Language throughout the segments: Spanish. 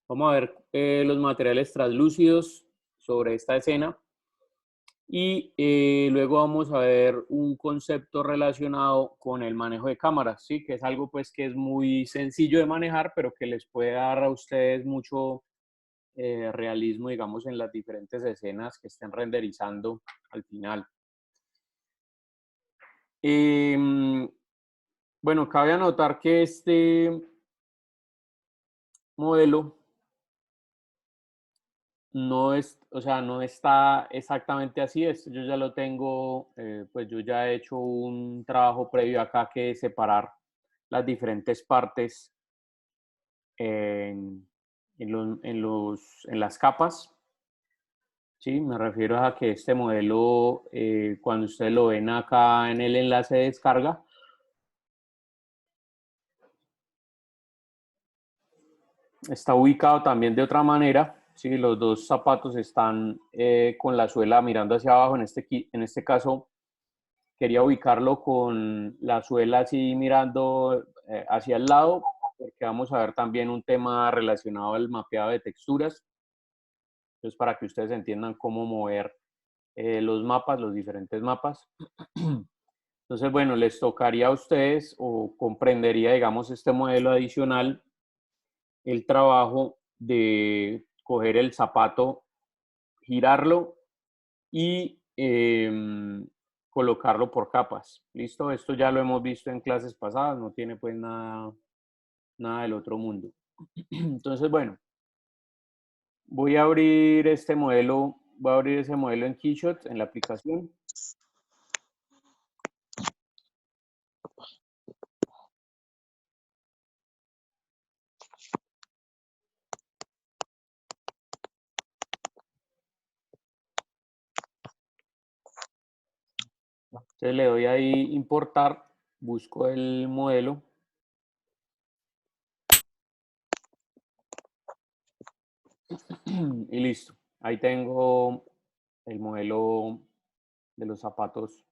Vamos a ver los materiales translúcidos sobre esta escena y luego vamos a ver un concepto relacionado con el manejo de cámaras, ¿sí? Que es algo pues que es muy sencillo de manejar, pero que les puede dar a ustedes mucho realismo, digamos, en las diferentes escenas que estén renderizando al final. Bueno, cabe anotar que este modelo no es, o sea, no está exactamente así. Esto yo ya lo tengo, pues yo ya he hecho un trabajo previo acá que es separar las diferentes partes en, en las capas. Sí, me refiero a que este modelo, cuando ustedes lo ven acá en el enlace de descarga, está ubicado también de otra manera. Sí, los dos zapatos están con la suela mirando hacia abajo. En este caso, quería ubicarlo con la suela así mirando hacia el lado, porque vamos a ver también un tema relacionado al mapeado de texturas. Entonces, para que ustedes entiendan cómo mover los mapas, los diferentes mapas. Entonces, bueno, les tocaría a ustedes o comprendería, digamos, este modelo adicional, el trabajo de coger el zapato, girarlo y colocarlo por capas. ¿Listo? Esto ya lo hemos visto en clases pasadas, no tiene pues nada del otro mundo. Entonces, bueno, voy a abrir este modelo, voy a abrir ese modelo en Keyshot, en la aplicación. Entonces le doy ahí importar, busco el modelo. Y listo. Ahí tengo el modelo de los zapatos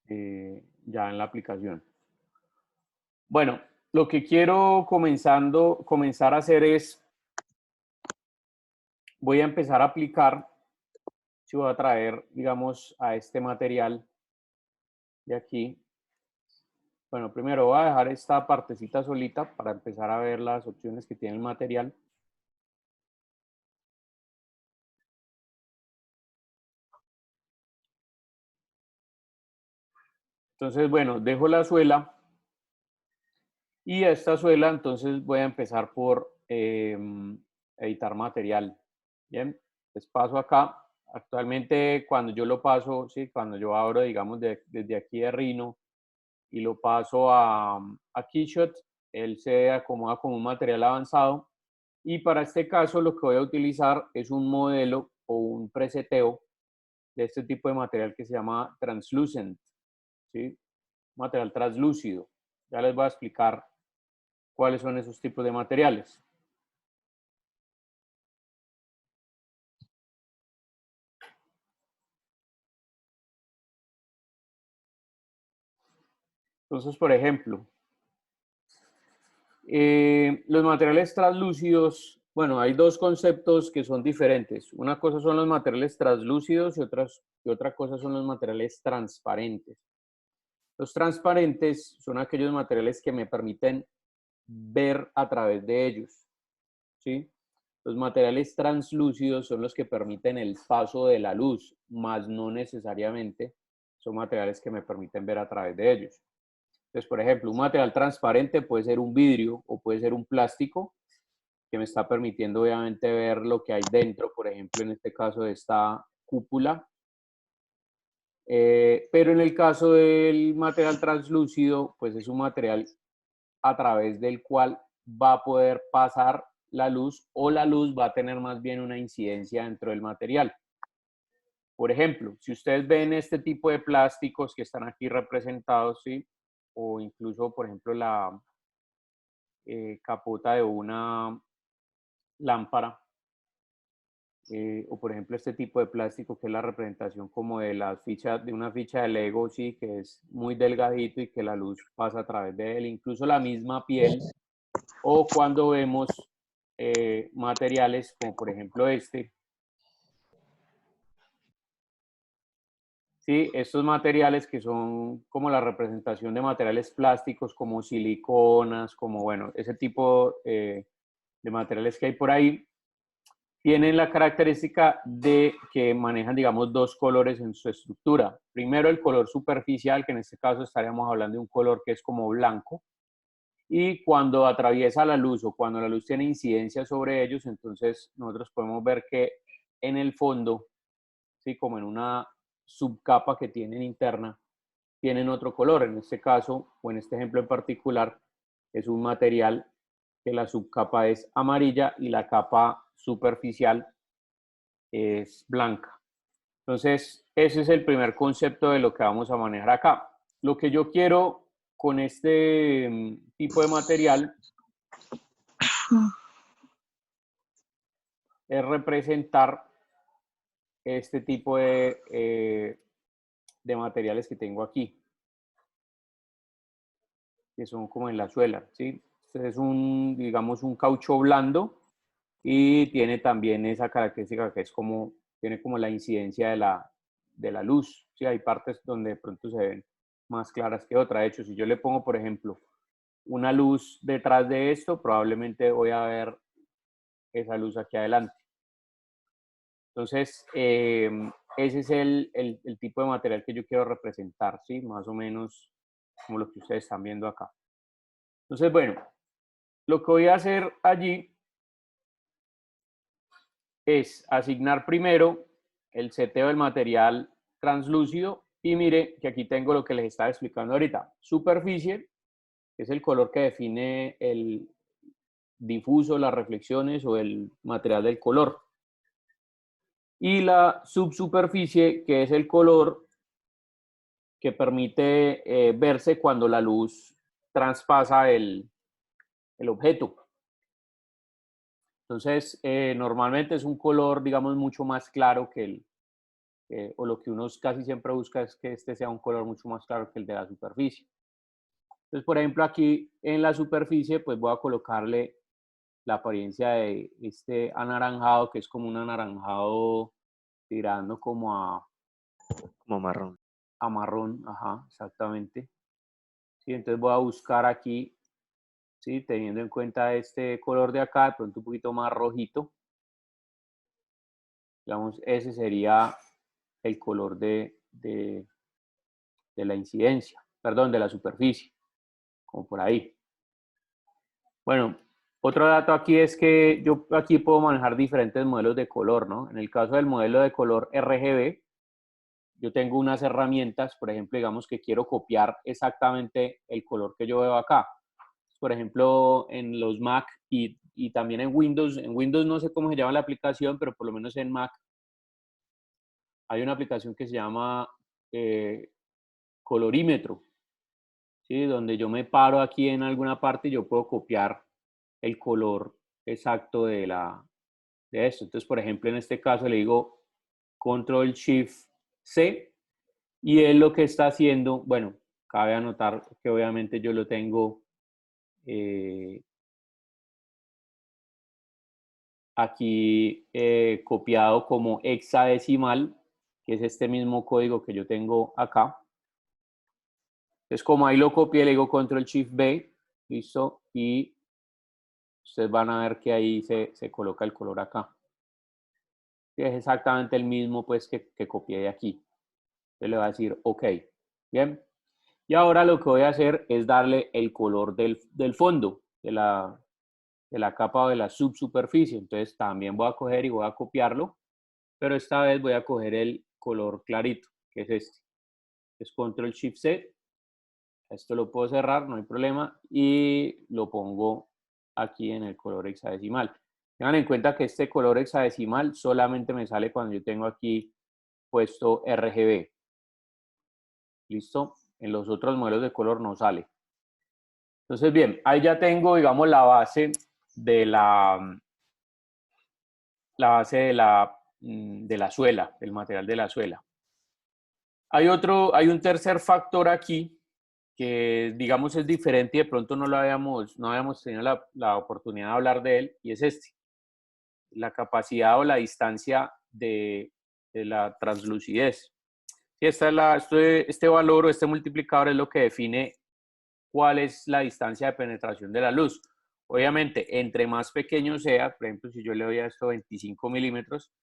ya en la aplicación. Bueno, lo que quiero comenzar a hacer es, voy a empezar a aplicar, si voy a traer, digamos, a este material de aquí. Bueno, primero voy a dejar esta partecita solita para empezar a ver las opciones que tiene el material. Entonces, bueno, dejo la suela y a esta suela entonces voy a empezar por editar material. Bien, pues paso acá. Actualmente cuando yo lo paso, sí, cuando yo abro, digamos, desde aquí de Rhino y lo paso a Keyshot, él se acomoda como un material avanzado. Y para este caso lo que voy a utilizar es un modelo o un preseteo de este tipo de material que se llama translucent, ¿sí? Material translúcido. Ya les voy a explicar cuáles son esos tipos de materiales. Entonces, por ejemplo, los materiales translúcidos, bueno, hay dos conceptos que son diferentes. Una cosa son los materiales translúcidos y otra cosa son los materiales transparentes. Los transparentes son aquellos materiales que me permiten ver a través de ellos, ¿sí? Los materiales translúcidos son los que permiten el paso de la luz, más no necesariamente son materiales que me permiten ver a través de ellos. Entonces, por ejemplo, un material transparente puede ser un vidrio o puede ser un plástico que me está permitiendo obviamente ver lo que hay dentro, por ejemplo, en este caso de esta cúpula. Pero en el caso del material translúcido, pues es un material a través del cual va a poder pasar la luz o la luz va a tener más bien una incidencia dentro del material. Por ejemplo, si ustedes ven este tipo de plásticos que están aquí representados, ¿sí? O incluso, por ejemplo, la capota de una lámpara, o por ejemplo este tipo de plástico que es la representación como de la ficha, de una ficha de Lego, sí, que es muy delgadito y que la luz pasa a través de él, incluso la misma piel o cuando vemos materiales como por ejemplo este. Sí, estos materiales que son como la representación de materiales plásticos como siliconas, como bueno, ese tipo de materiales que hay por ahí, tienen la característica de que manejan, digamos, dos colores en su estructura. Primero el color superficial, que en este caso estaríamos hablando de un color que es como blanco, y cuando atraviesa la luz o cuando la luz tiene incidencia sobre ellos, entonces nosotros podemos ver que en el fondo, ¿sí? Como en una subcapa que tienen interna, tienen otro color. En este caso, o en este ejemplo en particular, es un material que la subcapa es amarilla y la capa superficial es blanca. Entonces, ese es el primer concepto de lo que vamos a manejar acá. Lo que yo quiero con este tipo de material es representar este tipo de materiales que tengo aquí, que son como en la suela, ¿sí? Este es un, digamos, un caucho blando y tiene también esa característica que es como, tiene como la incidencia de la luz, ¿sí? Hay partes donde de pronto se ven más claras que otras. De hecho, si yo le pongo, por ejemplo, una luz detrás de esto, probablemente voy a ver esa luz aquí adelante. Entonces, ese es el tipo de material que yo quiero representar, ¿sí? Más o menos como lo que ustedes están viendo acá. Entonces, bueno, lo que voy a hacer allí es asignar primero el seteo del material translúcido y mire que aquí tengo lo que les estaba explicando ahorita. Superficie, que es el color que define el difuso, las reflexiones o el material del color. Y la subsuperficie, que es el color que permite verse cuando la luz traspasa el objeto. Entonces, normalmente es un color, digamos, mucho más claro que o lo que uno casi siempre busca es que este sea un color mucho más claro que el de la superficie. Entonces, por ejemplo, aquí en la superficie, pues voy a colocarle la apariencia de este anaranjado, que es como un anaranjado tirando Como marrón. a marrón, ajá, exactamente. Sí, entonces voy a buscar aquí, sí, teniendo en cuenta este color de acá, de pronto un poquito más rojito. Digamos, ese sería el color de la incidencia, perdón, de la superficie, como por ahí. Bueno, otro dato aquí es que yo aquí puedo manejar diferentes modelos de color, ¿no? En el caso del modelo de color RGB, yo tengo unas herramientas, por ejemplo, digamos que quiero copiar exactamente el color que yo veo acá. Por ejemplo, en los Mac y también en Windows no sé cómo se llama la aplicación, pero por lo menos en Mac hay una aplicación que se llama colorímetro, ¿sí? Donde yo me paro aquí en alguna parte y yo puedo copiar el color exacto de esto. Entonces, por ejemplo, en este caso le digo Control Shift C y él lo que está haciendo, bueno, cabe anotar que obviamente yo lo tengo aquí copiado como hexadecimal, que es este mismo código que yo tengo acá. Entonces, como ahí lo copié, le digo Control Shift B, listo, y ustedes van a ver que ahí se coloca el color acá. Que es exactamente el mismo pues que copié de aquí. Entonces le voy a decir OK. Bien. Y ahora lo que voy a hacer es darle el color del fondo, de la capa o de la subsuperficie. Entonces también voy a coger y voy a copiarlo, pero esta vez voy a coger el color clarito, que es este. Es Control Shift C. Esto lo puedo cerrar, no hay problema. Y lo pongo aquí en el color hexadecimal. Tengan en cuenta que este color hexadecimal solamente me sale cuando yo tengo aquí puesto RGB. ¿Listo? En los otros modelos de color no sale. Entonces, bien, ahí ya tengo, digamos, la base de de la suela, del material de la suela. Hay un tercer factor aquí, que digamos es diferente y de pronto no habíamos tenido la oportunidad de hablar de él, y es la capacidad o la distancia de la translucidez. Y este valor o este multiplicador es lo que define cuál es la distancia de penetración de la luz. Obviamente, entre más pequeño sea, por ejemplo, si yo le doy a esto 25 milímetros,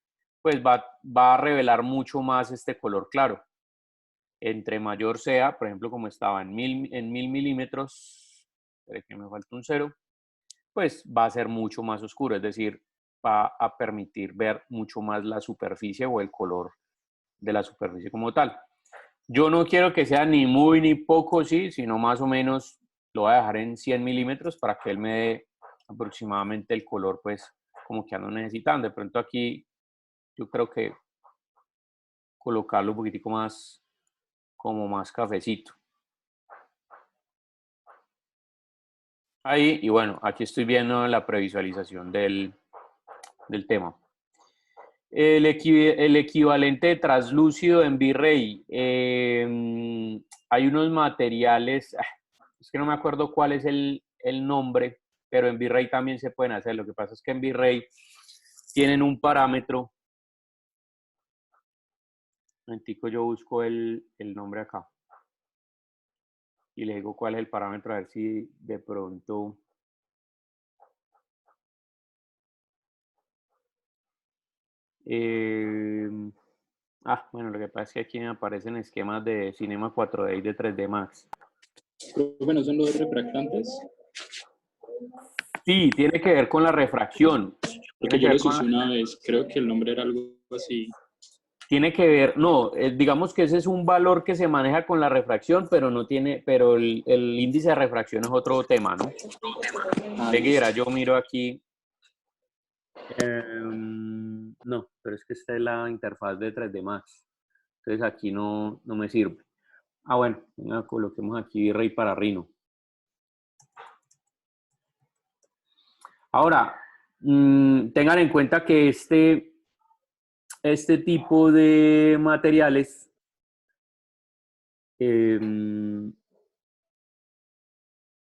pues va a revelar mucho más este color claro. Entre mayor sea, por ejemplo, como estaba en 1000 milímetros, espere que me falta un 0, pues va a ser mucho más oscuro, es decir, va a permitir ver mucho más la superficie o el color de la superficie como tal. Yo no quiero que sea ni muy ni poco, sí, sino más o menos lo voy a dejar en 100 milímetros para que él me dé aproximadamente el color, pues, como que ando necesitando. De pronto aquí yo creo que colocarlo un poquitico más, como más cafecito. Ahí, y bueno, aquí estoy viendo la previsualización del tema. El equivalente de translúcido en V-Ray. Hay unos materiales, es que no me acuerdo cuál es el nombre, pero en V-Ray también se pueden hacer. Lo que pasa es que en V-Ray tienen un parámetro. Un momentico, yo busco el nombre acá. Y le digo cuál es el parámetro, a ver si de pronto... bueno, lo que pasa es que aquí me aparecen esquemas de Cinema 4D y de 3D Max. Creo que no son los refractantes. Sí, tiene que ver con la refracción. Porque yo los usé una vez, creo que el nombre era algo así. Tiene que ver, no, digamos que ese es un valor que se maneja con la refracción, pero no tiene, pero el índice de refracción es otro tema, ¿no? Seguirá, yo miro aquí. No, pero es que esta es la interfaz de 3D Max. Entonces aquí no me sirve. Ah, bueno, venga, coloquemos aquí V-Ray para Rhino. Ahora, tengan en cuenta que este tipo de materiales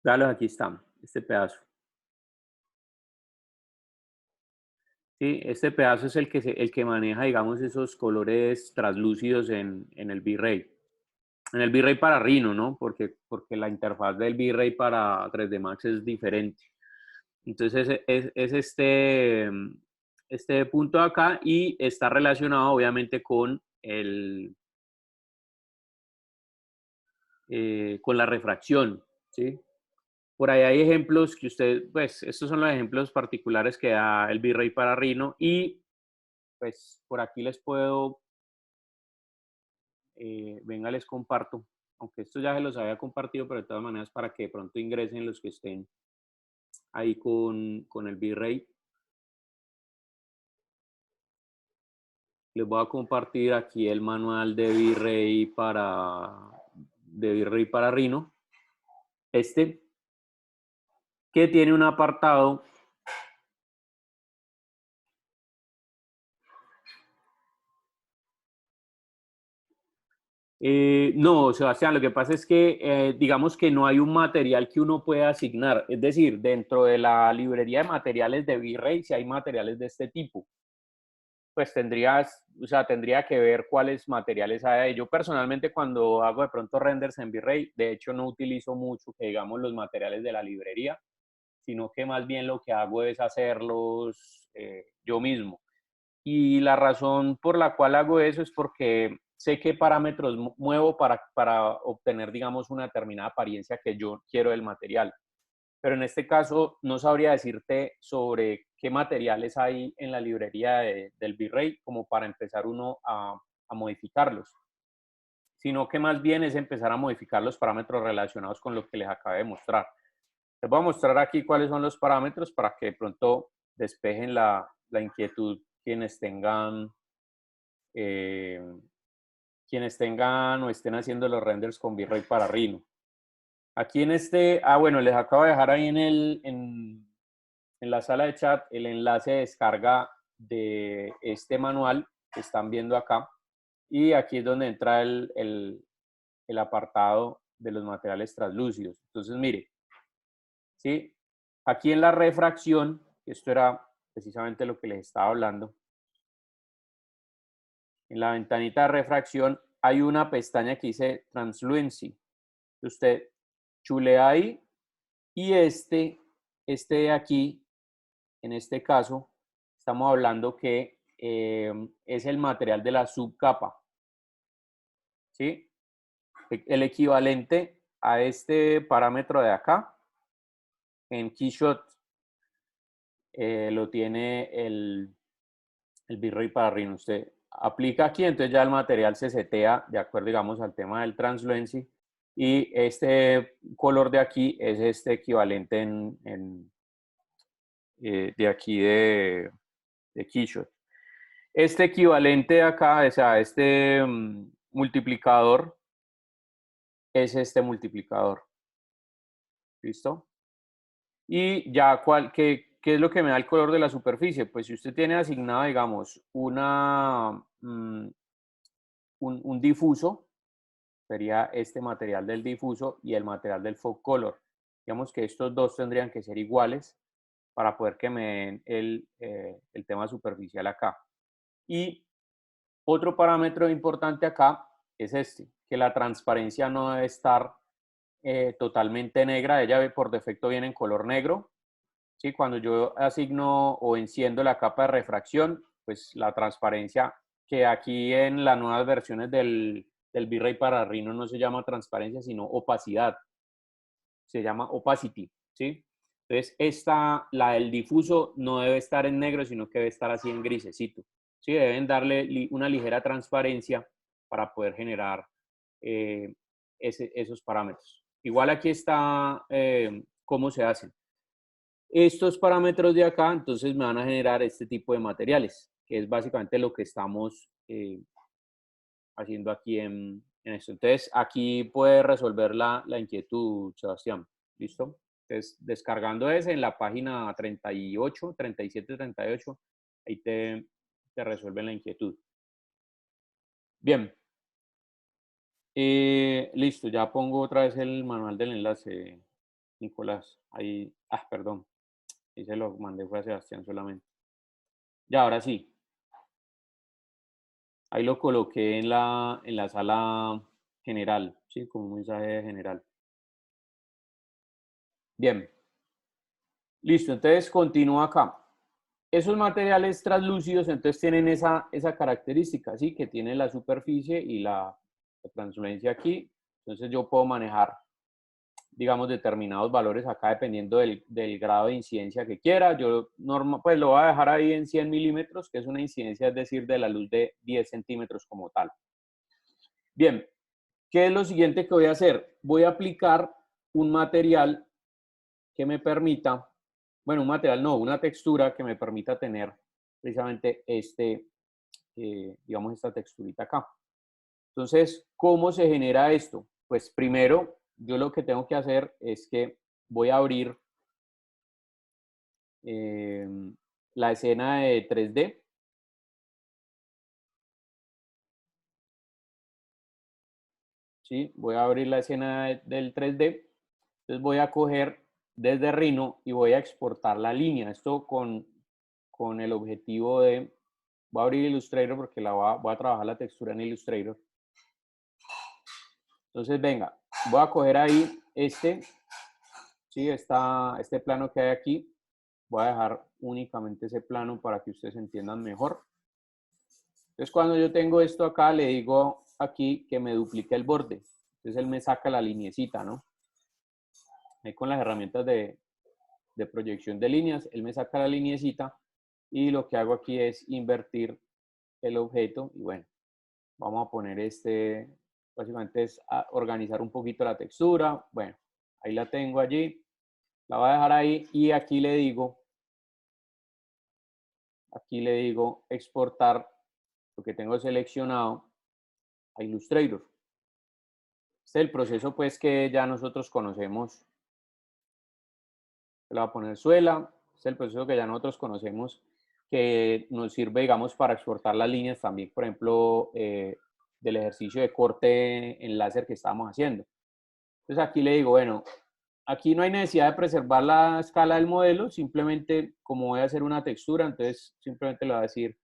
véalos, aquí están, este pedazo. Sí, este pedazo es el que maneja, digamos, esos colores translúcidos en el V-Ray. En el V-Ray para Rhino, ¿no? Porque la interfaz del V-Ray para 3D Max es diferente. Entonces es este punto de acá, y está relacionado obviamente con con la refracción, ¿sí? Por ahí hay ejemplos que pues estos son los ejemplos particulares que da el V-Ray para Rhino, y pues por aquí les puedo, venga, les comparto, aunque esto ya se los había compartido, pero de todas maneras para que de pronto ingresen los que estén ahí con el V-Ray. Les voy a compartir aquí el manual de V-Ray para Rhino, que tiene un apartado no, Sebastián, lo que pasa es que digamos que no hay un material que uno pueda asignar. Es decir, dentro de la librería de materiales de V-Ray, si hay materiales de este tipo, pues tendría que ver cuáles materiales hay ahí. Yo personalmente, cuando hago de pronto renders en V-Ray, de hecho no utilizo mucho, que digamos, los materiales de la librería, sino que más bien lo que hago es hacerlos yo mismo. Y la razón por la cual hago eso es porque sé qué parámetros muevo para obtener, digamos, una determinada apariencia que yo quiero del material. Pero en este caso no sabría decirte sobre qué materiales hay en la librería del V-Ray como para empezar uno a modificarlos, sino que más bien es empezar a modificar los parámetros relacionados con lo que les acabé de mostrar. Les voy a mostrar aquí cuáles son los parámetros para que de pronto despejen la inquietud quienes tengan o estén haciendo los renders con V-Ray para Rhino. Aquí en bueno, les acabo de dejar ahí en la sala de chat el enlace de descarga de este manual que están viendo acá, y aquí es donde entra el apartado los materiales translúcidos. Entonces, mire, ¿sí? Aquí en la refracción, esto era precisamente lo que les estaba hablando, en la ventanita de refracción hay una pestaña que dice Translucency. Usted chulea ahí y este de aquí, en este caso, estamos hablando que es el material de la subcapa. ¿Sí? El equivalente a este parámetro de acá, en Keyshot, lo tiene el Virrey Pararrino. Usted aplica aquí, entonces ya el material se setea de acuerdo, digamos, al tema del Translucency. Y este color de aquí es este equivalente de aquí de Keyshot. Este equivalente de acá, o sea, este multiplicador, es este multiplicador. ¿Listo? Y ya, ¿qué es lo que me da el color de la superficie? Pues si usted tiene asignado, digamos, un difuso, sería este material del difuso y el material del fog color. Digamos que estos dos tendrían que ser iguales para poder que me den el tema superficial acá. Y otro parámetro importante acá es este, que la transparencia no debe estar totalmente negra. Ella por defecto viene en color negro. ¿Sí? Cuando yo asigno o enciendo la capa de refracción, pues la transparencia, que aquí en las nuevas versiones del Virrey Pararrino no se llama transparencia, sino opacidad. Se llama opacity, ¿sí? Entonces, la del difuso no debe estar en negro, sino que debe estar así en grisecito, ¿sí? Deben darle una ligera transparencia para poder generar esos parámetros. Igual aquí está cómo se hacen. Estos parámetros de acá, entonces me van a generar este tipo de materiales, que es básicamente lo que estamos haciendo aquí en esto. Entonces, aquí puede resolver la inquietud, Sebastián. ¿Listo? Entonces, descargando ese en la página 38, 37, 38, ahí te resuelven la inquietud. Bien. Listo, ya pongo otra vez el manual del enlace, Nicolás. Ahí, perdón. Ahí se lo mandé, fue a Sebastián solamente. Ya, ahora sí. Ahí lo coloqué en la sala general, ¿sí? Como un mensaje general. Bien. Listo, entonces continúo acá. Esos materiales translúcidos entonces tienen esa característica, ¿sí? Que tiene la superficie y la translucencia aquí. Entonces yo puedo manejar, digamos, determinados valores acá dependiendo del grado de incidencia que quiera. Yo pues lo voy a dejar ahí en 100 milímetros, que es una incidencia, es decir, de la luz de 10 centímetros como tal. Bien, ¿qué es lo siguiente que voy a hacer? Voy a aplicar un material que me permita, bueno, un material no, una textura que me permita tener precisamente digamos, esta texturita acá. Entonces, ¿cómo se genera esto? Pues primero, yo lo que tengo que hacer es que voy a abrir la escena de 3D. ¿Sí? Voy a abrir la escena del 3D. Entonces voy a coger desde Rhino y voy a exportar la línea. Esto con el objetivo de, voy a abrir Illustrator porque voy a trabajar la textura en Illustrator. Entonces, venga, voy a coger ahí ¿sí? Este plano que hay aquí. Voy a dejar únicamente ese plano para que ustedes entiendan mejor. Entonces, cuando yo tengo esto acá, le digo aquí que me duplique el borde. Entonces, él me saca la lineecita, ¿no? Ahí con las herramientas de proyección de líneas, él me saca la lineecita y lo que hago aquí es invertir el objeto y bueno, vamos a poner básicamente es organizar un poquito la textura. Bueno, ahí la tengo allí, la voy a dejar ahí y aquí le digo exportar lo que tengo seleccionado a Illustrator. Este es el proceso pues que ya nosotros conocemos. Le voy a poner suela. Este es el proceso que ya nosotros conocemos que nos sirve, digamos, para exportar las líneas también, por ejemplo, del ejercicio de corte en láser que estábamos haciendo. Entonces aquí le digo, bueno, aquí no hay necesidad de preservar la escala del modelo, simplemente como voy a hacer una textura, entonces simplemente le voy a decir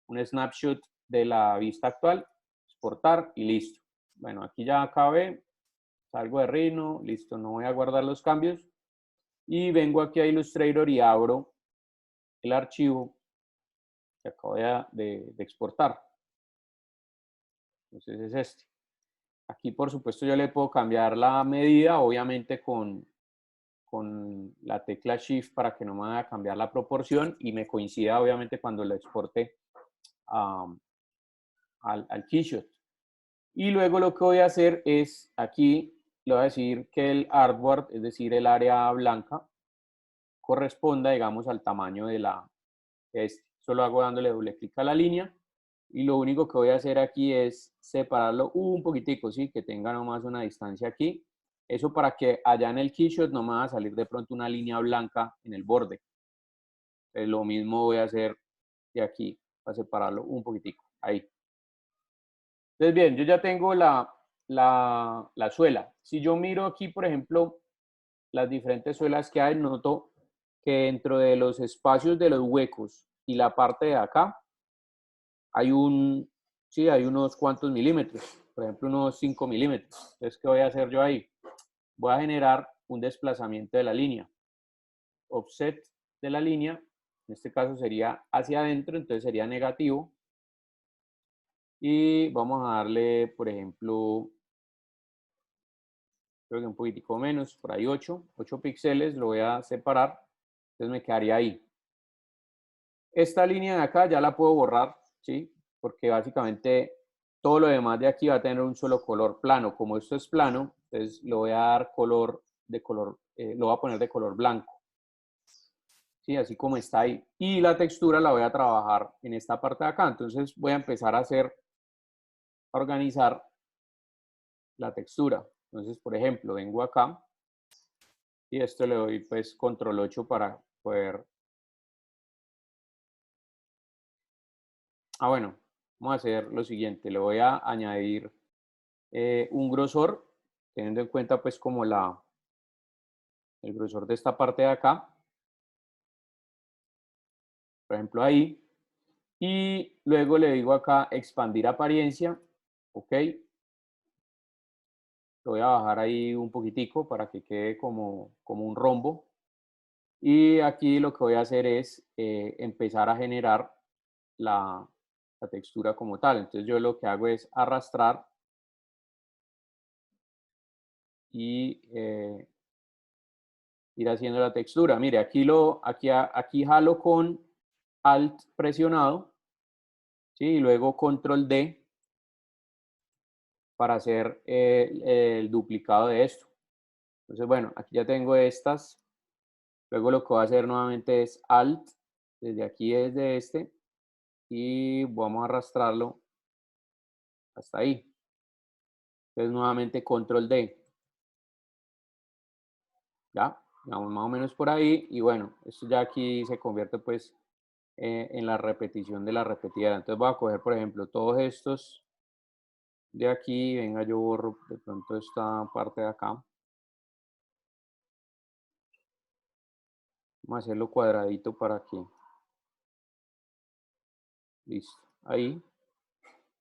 un snapshot de la vista actual, exportar y listo. Bueno, aquí ya acabé, salgo de Rhino, listo, no voy a guardar los cambios y vengo aquí a Illustrator y abro el archivo que acabo de exportar. Entonces es este. Aquí, por supuesto, yo le puedo cambiar la medida, obviamente con la tecla Shift para que no me vaya a cambiar la proporción y me coincida, obviamente, cuando lo exporte al keyshot. Y luego lo que voy a hacer es, aquí le voy a decir que el artboard, es decir, el área blanca, corresponda, digamos, al tamaño de este. Solo hago dándole doble clic a la línea y lo único que voy a hacer aquí es separarlo un poquitico, ¿sí? Que tenga nomás una distancia aquí. Eso para que allá en el keyshot no me va a salir de pronto una línea blanca en el borde. Lo mismo voy a hacer de aquí, para separarlo un poquitico, ahí. Entonces, bien, yo ya tengo la suela. Si yo miro aquí, por ejemplo, las diferentes suelas que hay, noto que dentro de los espacios de los huecos y la parte de acá, hay hay unos cuantos milímetros, por ejemplo, unos 5 milímetros. Entonces, ¿qué voy a hacer yo ahí? Voy a generar un desplazamiento de la línea. Offset de la línea, en este caso sería hacia adentro, entonces sería negativo. Y vamos a darle, por ejemplo, creo que un poquitico menos, por ahí 8 píxeles, lo voy a separar, entonces me quedaría ahí. Esta línea de acá ya la puedo borrar, ¿sí? Porque básicamente todo lo demás de aquí va a tener un solo color plano. Como esto es plano, entonces lo voy a dar lo voy a poner de color blanco. ¿Sí? Así como está ahí. Y la textura la voy a trabajar en esta parte de acá. Entonces voy a empezar a organizar la textura. Entonces, por ejemplo, vengo acá y esto le doy pues control 8 para poder... bueno, vamos a hacer lo siguiente. Le voy a añadir un grosor, teniendo en cuenta pues como el grosor de esta parte de acá. Por ejemplo, ahí. Y luego le digo acá expandir apariencia. Ok. Lo voy a bajar ahí un poquitico para que quede como un rombo. Y aquí lo que voy a hacer es empezar a generar la textura como tal. Entonces yo lo que hago es arrastrar y ir haciendo la textura. Mire, aquí jalo con Alt presionado, ¿sí? Y luego Control D para hacer el duplicado de esto. Entonces, bueno, aquí ya tengo estas. Luego lo que voy a hacer nuevamente es Alt, desde aquí, desde este, y vamos a arrastrarlo hasta ahí. Entonces, nuevamente Control D. ¿Ya? Digamos, más o menos por ahí. Y bueno, esto ya aquí se convierte pues en la repetición de la repetidera. Entonces voy a coger, por ejemplo, todos estos de aquí. Venga, yo borro de pronto esta parte de acá. Vamos a hacerlo cuadradito para que... Listo. Ahí.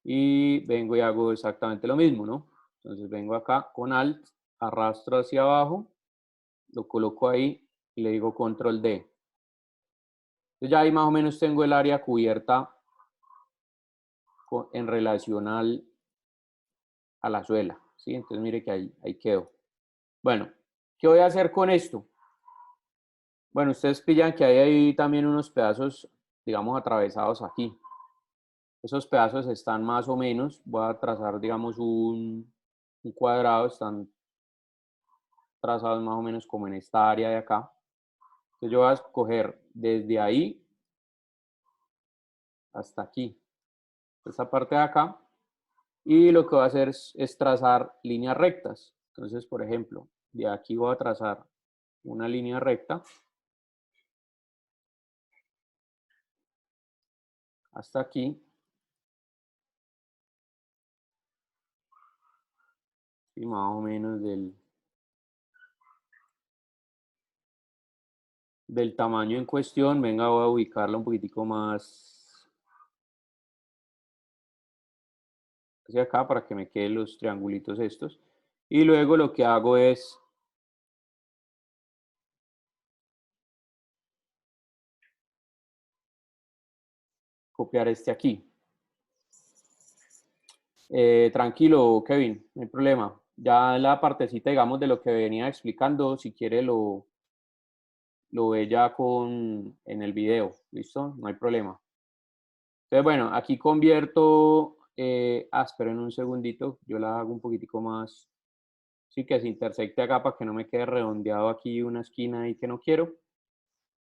Y vengo y hago exactamente lo mismo, ¿no? Entonces vengo acá con Alt, arrastro hacia abajo, lo coloco ahí y le digo Control D. Entonces ya ahí más o menos tengo el área cubierta en relación a la suela, ¿sí? Entonces mire que ahí quedó. Bueno, ¿qué voy a hacer con esto? Bueno, ustedes pillan que hay ahí también unos pedazos, digamos, atravesados aquí. Esos pedazos están más o menos, voy a trazar, digamos, un cuadrado, están trazados más o menos como en esta área de acá. Entonces yo voy a escoger desde ahí hasta aquí, esta parte de acá, y lo que voy a hacer es trazar líneas rectas. Entonces, por ejemplo, de aquí voy a trazar una línea recta hasta aquí. Y más o menos del tamaño en cuestión. Venga, voy a ubicarla un poquitico más hacia acá para que me queden los triangulitos estos. Y luego lo que hago es copiar este aquí. Tranquilo, Kevin, no hay problema. Ya en la partecita, digamos, de lo que venía explicando, si quiere lo ve ya en el video, ¿listo? No hay problema. Entonces, bueno, aquí convierto, esperen un segundito, yo la hago un poquitico más, sí, que se intersecte acá para que no me quede redondeado aquí una esquina ahí que no quiero.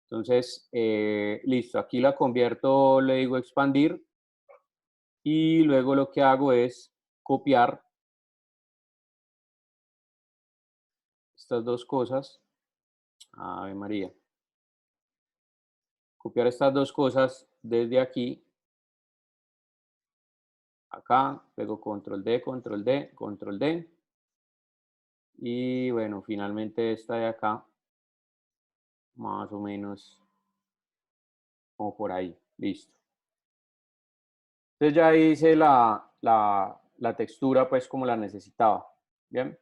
Entonces, listo, aquí la convierto, le digo expandir, y luego lo que hago es copiar estas dos cosas. Ave María. Copiar estas dos cosas desde aquí, acá, luego control D, control D, control D. Y bueno, finalmente esta de acá, más o menos como por ahí, listo. Entonces ya hice la textura pues como la necesitaba, ¿bien?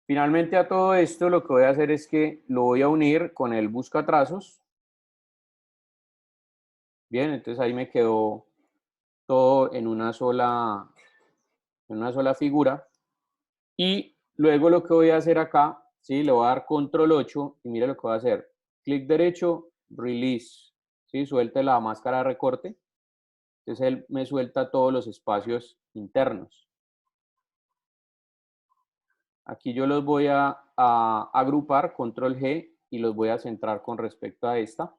Finalmente a todo esto lo que voy a hacer es que lo voy a unir con el buscatrazos. Bien, entonces ahí me quedó todo en una sola figura. Y luego lo que voy a hacer acá, ¿sí? Le voy a dar control 8 y mire lo que voy a hacer. Clic derecho, release, ¿sí? Suelte la máscara de recorte. Entonces él me suelta todos los espacios internos. Aquí yo los voy a agrupar, control G, y los voy a centrar con respecto a esta.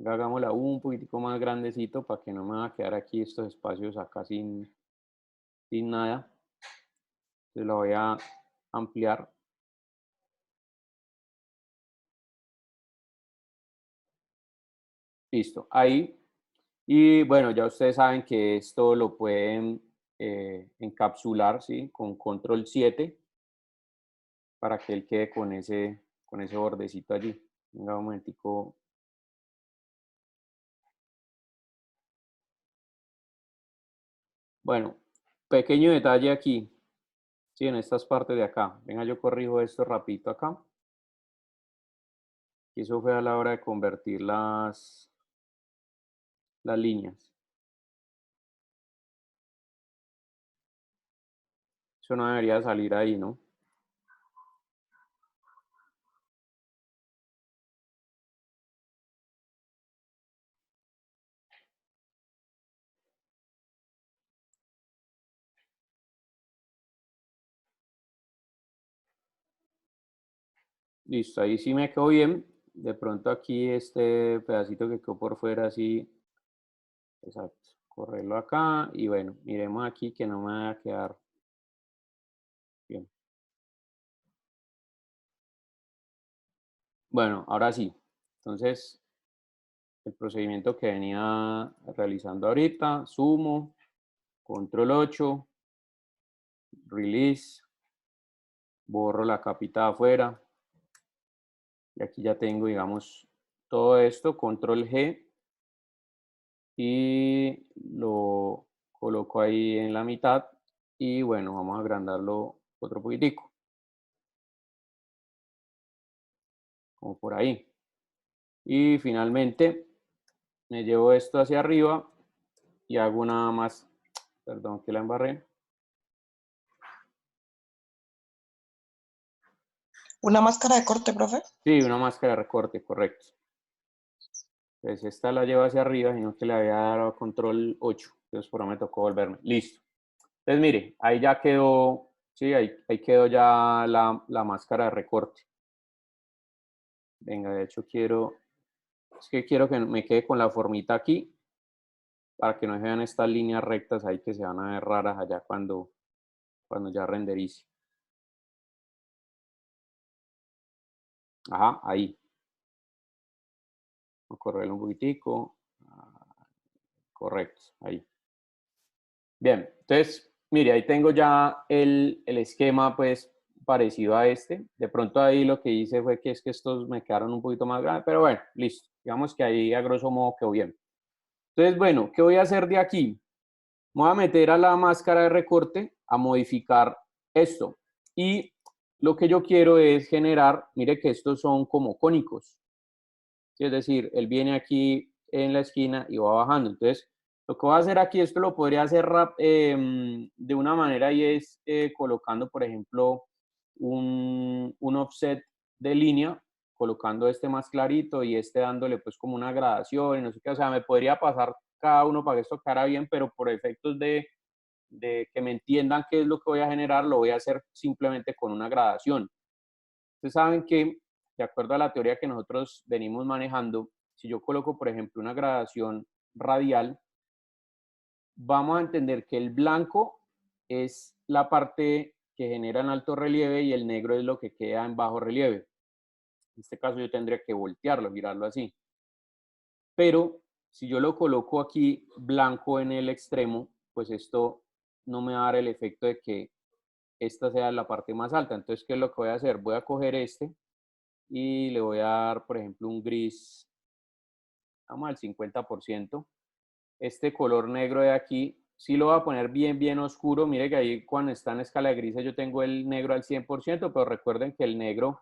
Hagámosla un poquitico más grandecito para que no me va a quedar aquí estos espacios acá sin nada. Entonces la voy a ampliar. Listo, ahí. Y bueno, ya ustedes saben que esto lo pueden encapsular, ¿sí? Con control 7 para que él quede con ese bordecito allí. Venga un momentico. Bueno, pequeño detalle aquí, ¿sí? En estas partes de acá. Venga, yo corrijo esto rapidito acá. Y eso fue a la hora de convertir las líneas. Eso no debería salir ahí, ¿no? Listo, ahí sí me quedó bien. De pronto aquí este pedacito que quedó por fuera así. Exacto. Correrlo acá y bueno, miremos aquí que no me va a quedar bien. Bueno, ahora sí. Entonces, el procedimiento que venía realizando ahorita, sumo, control 8, release, borro la capita de afuera. Y aquí ya tengo, digamos, todo esto, control G, y lo coloco ahí en la mitad. Y bueno, vamos a agrandarlo otro poquitico. Como por ahí. Y finalmente me llevo esto hacia arriba y hago una más, perdón que la embarré. ¿Una máscara de corte, profe? Sí, una máscara de recorte, correcto. Entonces esta la llevo hacia arriba, sino que le había dado control 8. Entonces por ahora me tocó volverme. Listo. Entonces mire, ahí ya quedó, sí, ahí quedó ya la máscara de recorte. Venga, de hecho es que quiero que me quede con la formita aquí, para que no se vean estas líneas rectas ahí que se van a ver raras allá cuando ya renderice. Ajá, ahí. Voy a correrlo un poquitico. Correcto, ahí. Bien, entonces, mire, ahí tengo ya el esquema, pues, parecido a este. De pronto ahí lo que hice fue que es que estos me quedaron un poquito más grandes, pero bueno, listo. Digamos que ahí a grosso modo quedó bien. Entonces, bueno, ¿qué voy a hacer de aquí? Me voy a meter a la máscara de recorte a modificar esto. Y lo que yo quiero es generar, mire que estos son como cónicos. ¿Sí? Es decir, él viene aquí en la esquina y va bajando. Entonces, lo que voy a hacer aquí, esto lo podría hacer de una manera y es colocando, por ejemplo, un offset de línea, colocando este más clarito y este dándole pues como una gradación y no sé qué. O sea, me podría pasar cada uno para que esto quedara bien, pero por efectos de que me entiendan qué es lo que voy a generar, lo voy a hacer simplemente con una gradación. Ustedes saben que, de acuerdo a la teoría que nosotros venimos manejando, si yo coloco, por ejemplo, una gradación radial, vamos a entender que el blanco es la parte que genera en alto relieve y el negro es lo que queda en bajo relieve. En este caso yo tendría que voltearlo, girarlo así. Pero si yo lo coloco aquí blanco en el extremo, pues esto no me va a dar el efecto de que esta sea la parte más alta. Entonces, ¿qué es lo que voy a hacer? Voy a coger este y le voy a dar, por ejemplo, un gris, vamos al 50%. Este color negro de aquí, sí lo voy a poner bien, bien oscuro. Mire que ahí cuando está en escala de grises yo tengo el negro al 100%, pero recuerden que el negro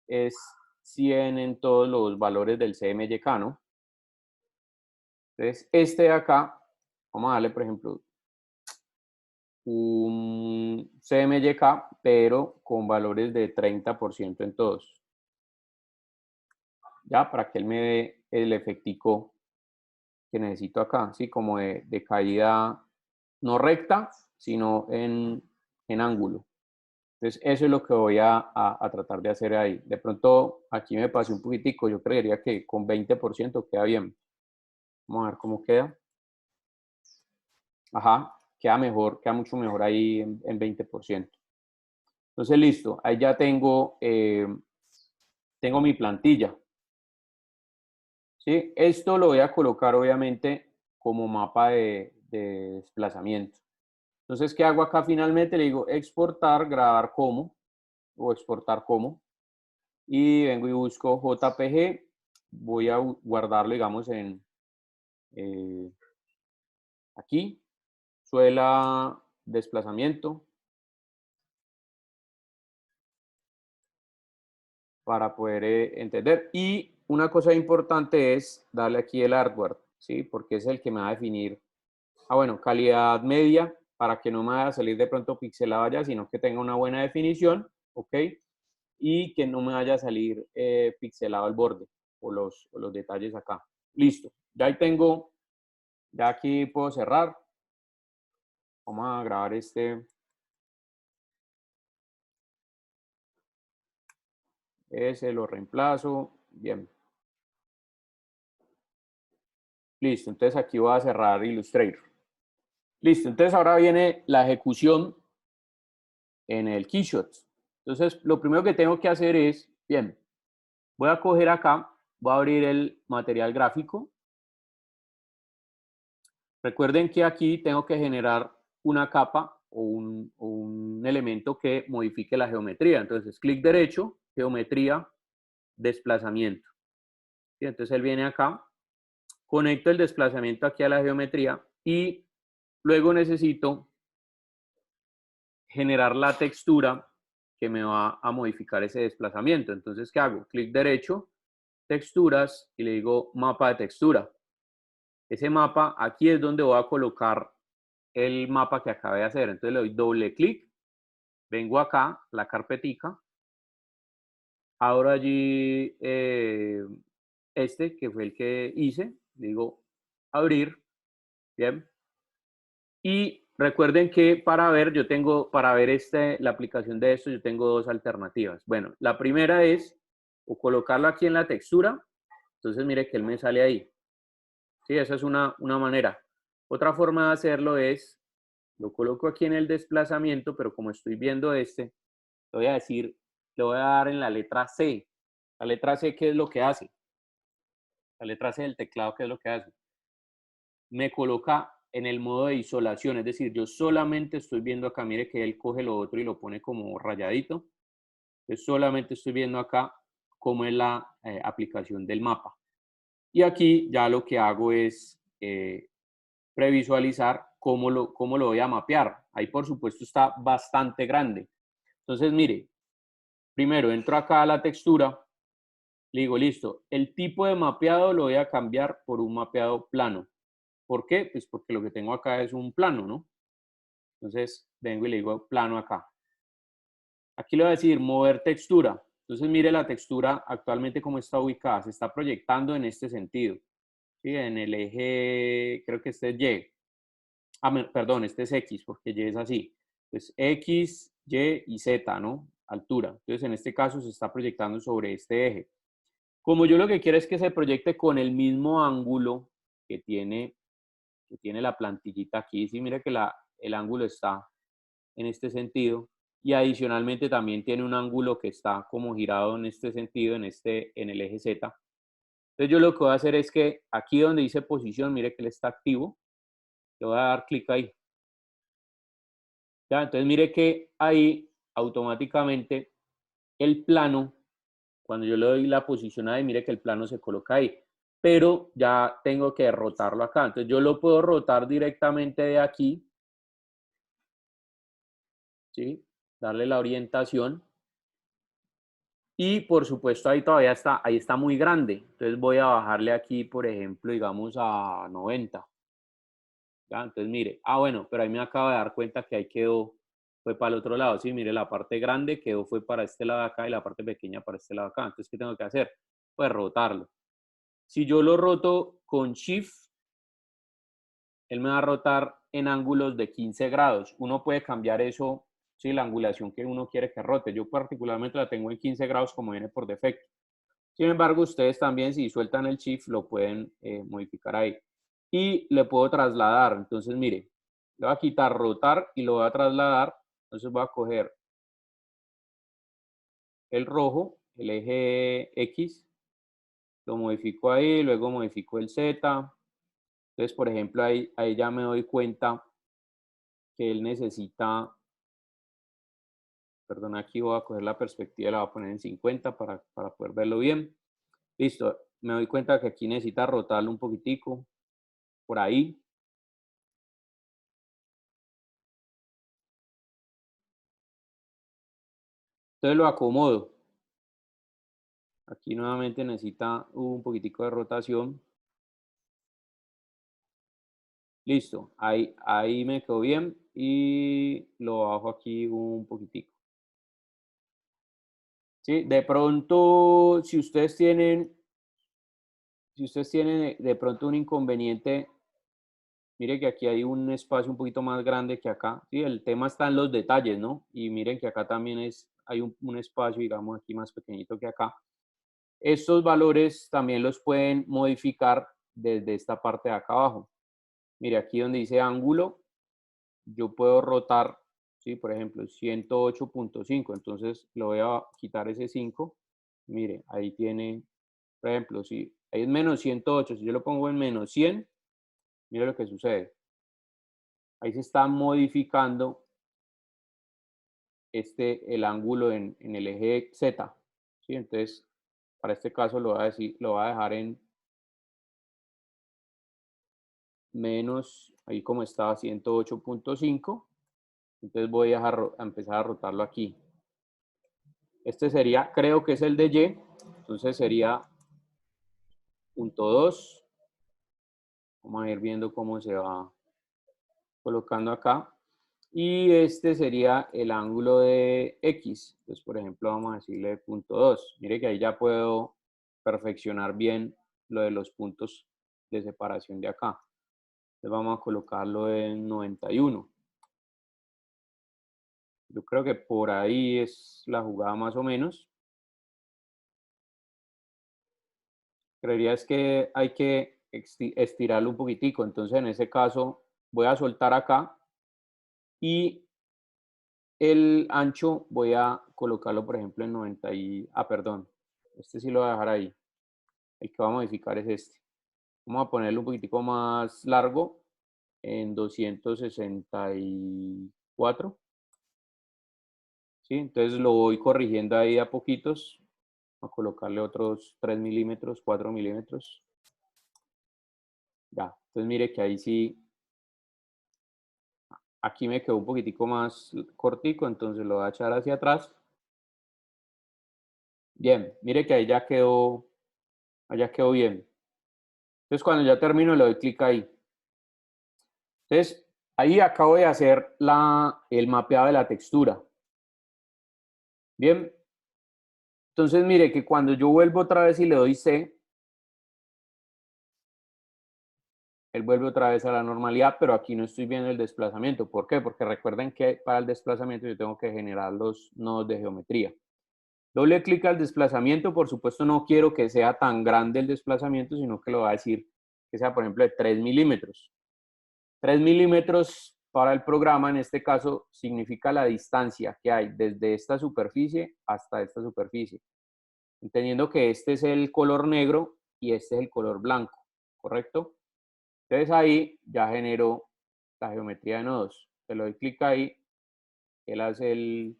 es 100 en todos los valores del CMYK, ¿no? Entonces, este de acá, vamos a darle, por ejemplo, un CMYK, pero con valores de 30% en todos. Ya, para que él me dé el efectico que necesito acá, ¿sí? Como de caída no recta, sino en ángulo. Entonces, eso es lo que voy a tratar de hacer ahí. De pronto, aquí me pasé un poquitico, yo creería que con 20% queda bien. Vamos a ver cómo queda. Ajá, queda mejor, queda mucho mejor ahí en 20%. Entonces, listo, ahí ya tengo mi plantilla. ¿Sí? Esto lo voy a colocar obviamente como mapa de desplazamiento. Entonces, ¿qué hago acá finalmente? Le digo exportar, grabar como, o exportar como, y vengo y busco JPG, voy a guardarlo, digamos, en aquí, suela desplazamiento, para poder entender. Y una cosa importante es darle aquí el hardware, ¿sí? Porque es el que me va a definir, bueno, calidad media, para que no me vaya a salir de pronto pixelado ya, sino que tenga una buena definición, ¿ok? Y que no me vaya a salir pixelado el borde o los detalles acá. Listo, ya ahí tengo, ya aquí puedo cerrar. Vamos a grabar ese lo reemplazo, bien. Listo, entonces aquí voy a cerrar Illustrator. Listo, entonces ahora viene la ejecución en el Keyshot. Entonces, lo primero que tengo que hacer es, bien, voy a coger acá, voy a abrir el material gráfico. Recuerden que aquí tengo que generar una capa o un elemento que modifique la geometría. Entonces, clic derecho, geometría, desplazamiento. Y entonces él viene acá, conecto el desplazamiento aquí a la geometría y luego necesito generar la textura que me va a modificar ese desplazamiento. Entonces, ¿qué hago? Clic derecho, texturas y le digo mapa de textura. Ese mapa, aquí es donde voy a colocar el mapa que acabé de hacer. Entonces le doy doble clic, vengo acá, la carpetica, abro allí que fue el que hice, digo abrir, bien. Y recuerden que para ver, para ver la aplicación de esto, yo tengo dos alternativas. Bueno, la primera es o colocarlo aquí en la textura, entonces mire que él me sale ahí. Sí, esa es una manera. Otra forma de hacerlo es, lo coloco aquí en el desplazamiento, pero como estoy viendo le voy a decir, le voy a dar en la letra C. La letra C, ¿qué es lo que hace? La letra C del teclado, ¿qué es lo que hace? Me coloca en el modo de isolación, es decir, yo solamente estoy viendo acá, mire que él coge lo otro y lo pone como rayadito. Entonces solamente estoy viendo acá cómo es la aplicación del mapa. Y aquí ya lo que hago es previsualizar cómo lo voy a mapear. Ahí por supuesto está bastante grande. Entonces mire, primero entro acá a la textura, le digo listo, el tipo de mapeado lo voy a cambiar por un mapeado plano. ¿Por qué? Pues porque lo que tengo acá es un plano, ¿no? Entonces vengo y le digo plano acá. Aquí le voy a decir mover textura. Entonces mire la textura actualmente cómo está ubicada. Se está proyectando en este sentido. ¿Sí? En el eje, creo que este es Y. Perdón, este es X porque Y es así. Entonces X, Y y Z, ¿no? Altura. Entonces en este caso se está proyectando sobre este eje. Como yo lo que quiero es que se proyecte con el mismo ángulo que tiene la plantillita aquí. Sí, mire que el ángulo está en este sentido y adicionalmente también tiene un ángulo que está como girado en este sentido, en el eje Z. Entonces yo lo que voy a hacer es que aquí donde dice posición, mire que él está activo, le voy a dar clic ahí. ¿Ya? Entonces mire que ahí automáticamente el plano, cuando yo le doy la posición ahí, mire que el plano se coloca ahí. Pero ya tengo que rotarlo acá. Entonces yo lo puedo rotar directamente de aquí, ¿sí? Darle la orientación. Y por supuesto ahí todavía está, ahí está muy grande. Entonces voy a bajarle aquí, por ejemplo, digamos a 90. ¿Ya? Entonces mire, bueno, pero ahí me acabo de dar cuenta que ahí quedó, fue para el otro lado. Sí, mire, la parte grande quedó, fue para este lado de acá y la parte pequeña para este lado de acá. Entonces, ¿qué tengo que hacer? Pues rotarlo. Si yo lo roto con Shift, él me va a rotar en ángulos de 15 grados. Uno puede cambiar eso, sí, la angulación que uno quiere que rote. Yo particularmente la tengo en 15 grados como viene por defecto. Sin embargo, ustedes también, si sueltan el Shift, lo pueden modificar ahí. Y le puedo trasladar. Entonces, mire, le voy a quitar rotar y lo voy a trasladar. Entonces voy a coger el rojo, el eje X, lo modifico ahí, luego modifico el Z. Entonces, por ejemplo, ahí ya me doy cuenta que él necesita, perdón, aquí voy a coger la perspectiva, la voy a poner en 50 para poder verlo bien. Listo, me doy cuenta que aquí necesita rotarlo un poquitico, por ahí. Entonces lo acomodo. Aquí nuevamente necesita un poquitico de rotación. Listo, ahí me quedó bien y lo bajo aquí un poquitico. ¿Sí? De pronto, si ustedes tienen de pronto un inconveniente, mire que aquí hay un espacio un poquito más grande que acá. ¿Sí? El tema está en los detalles, ¿no? Y miren que acá también hay un espacio, digamos, aquí más pequeñito que acá. Estos valores también los pueden modificar desde esta parte de acá abajo. Mire, aquí donde dice ángulo, yo puedo rotar, ¿sí? Por ejemplo, 108.5. Entonces, le voy a quitar ese 5. Mire, ahí tiene, por ejemplo, si ahí es menos 108, si yo lo pongo en menos 100, mire lo que sucede. Ahí se está modificando el ángulo en el eje Z. ¿Sí? Entonces, para este caso lo voy a dejar en menos, ahí como estaba, 108.5. Entonces voy a empezar a rotarlo aquí. Este sería, creo que es el de Y. Entonces sería .2. Vamos a ir viendo cómo se va colocando acá. Y este sería el ángulo de X. Entonces, por ejemplo, vamos a decirle .2. Mire que ahí ya puedo perfeccionar bien lo de los puntos de separación de acá. Entonces vamos a colocarlo en 91. Yo creo que por ahí es la jugada más o menos. Creería es que hay que estirarlo un poquitico. Entonces, en ese caso, voy a soltar acá y el ancho voy a colocarlo, por ejemplo, en 90 y... perdón. Este sí lo voy a dejar ahí. El que va a modificar es este. Vamos a ponerlo un poquitico más largo en 264. ¿Sí? Entonces lo voy corrigiendo ahí a poquitos. Voy a colocarle otros 3 milímetros, 4 milímetros. Ya, entonces mire que ahí sí, aquí me quedó un poquitico más cortico, entonces lo voy a echar hacia atrás. Bien, mire que ahí ya quedó bien. Entonces cuando ya termino le doy clic ahí. Entonces ahí acabo de hacer el mapeado de la textura. Bien, entonces mire que cuando yo vuelvo otra vez y le doy C, él vuelve otra vez a la normalidad, pero aquí no estoy viendo el desplazamiento. ¿Por qué? Porque recuerden que para el desplazamiento yo tengo que generar los nodos de geometría. Doble clic al desplazamiento, por supuesto no quiero que sea tan grande el desplazamiento, sino que lo va a decir que sea, por ejemplo, de 3 milímetros. 3 milímetros para el programa, en este caso, significa la distancia que hay desde esta superficie hasta esta superficie. Entendiendo que este es el color negro y este es el color blanco, ¿correcto? Entonces ahí ya generó la geometría de nodos. Le doy clic ahí, él hace el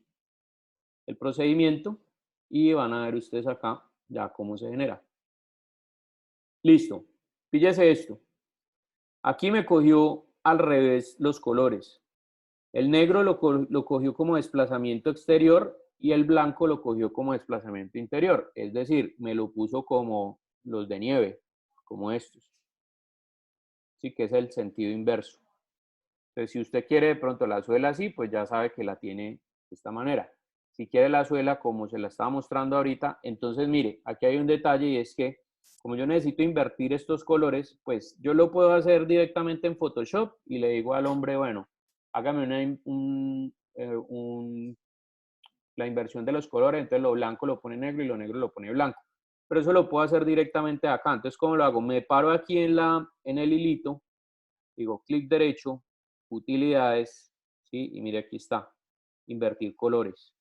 procedimiento y van a ver ustedes acá ya cómo se genera. Listo. Fíjese esto. Aquí me cogió al revés los colores. El negro lo cogió como desplazamiento exterior y el blanco lo cogió como desplazamiento interior. Es decir, me lo puso como los de nieve, como estos. Sí, que es el sentido inverso. Entonces, si usted quiere de pronto la suela así, pues ya sabe que la tiene de esta manera. Si quiere la suela como se la estaba mostrando ahorita, entonces mire, aquí hay un detalle y es que como yo necesito invertir estos colores, pues yo lo puedo hacer directamente en Photoshop y le digo al hombre, bueno, hágame la inversión de los colores, entonces lo blanco lo pone negro y lo negro lo pone blanco. Pero eso lo puedo hacer directamente acá. Entonces, ¿cómo lo hago? Me paro aquí en el hilito, digo clic derecho, utilidades, ¿sí? Y mire, aquí está, invertir colores.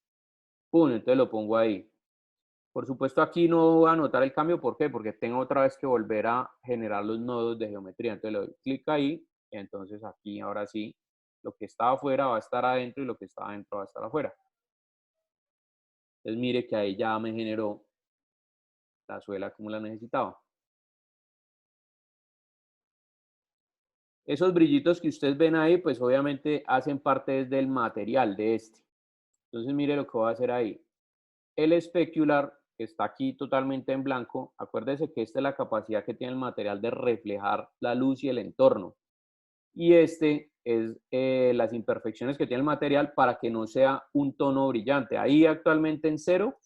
Pum, entonces lo pongo ahí. Por supuesto, aquí no voy a notar el cambio. ¿Por qué? Porque tengo otra vez que volver a generar los nodos de geometría. Entonces le doy clic ahí, y entonces aquí ahora sí, lo que estaba afuera va a estar adentro y lo que estaba adentro va a estar afuera. Entonces mire que ahí ya me generó la suela como la necesitaba. Esos brillitos que ustedes ven ahí, pues obviamente hacen parte del material de este. Entonces mire lo que voy a hacer ahí. El specular, que está aquí totalmente en blanco, acuérdese que esta es la capacidad que tiene el material de reflejar la luz y el entorno. Y este es las imperfecciones que tiene el material para que no sea un tono brillante. Ahí actualmente en 0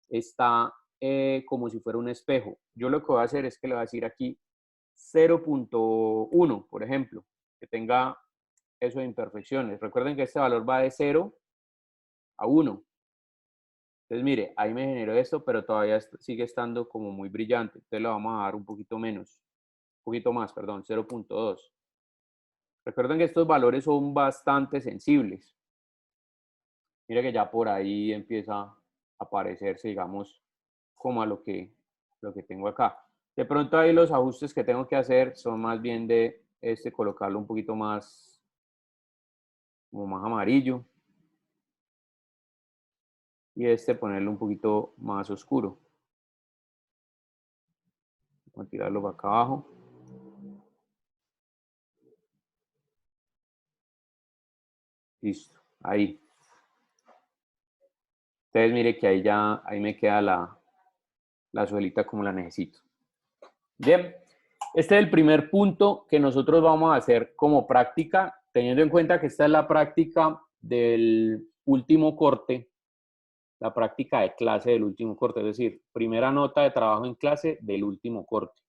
está como si fuera un espejo. Yo lo que voy a hacer es que le voy a decir aquí 0.1, por ejemplo, que tenga eso de imperfecciones. Recuerden que este valor va de 0 a 1. Entonces, mire, ahí me generó esto, pero todavía sigue estando como muy brillante. Entonces, le vamos a dar un poquito menos, un poquito más, perdón, 0.2. Recuerden que estos valores son bastante sensibles. Mire que ya por ahí empieza a aparecerse, digamos, como a lo que tengo acá. De pronto ahí los ajustes que tengo que hacer son más bien de colocarlo un poquito más, como más amarillo. Y ponerlo un poquito más oscuro. Voy a tirarlo para acá abajo. Listo, ahí. Entonces mire que ahí me queda la suelita como la necesito. Bien, este es el primer punto que nosotros vamos a hacer como práctica, teniendo en cuenta que esta es la práctica del último corte, la práctica de clase del último corte, es decir, primera nota de trabajo en clase del último corte.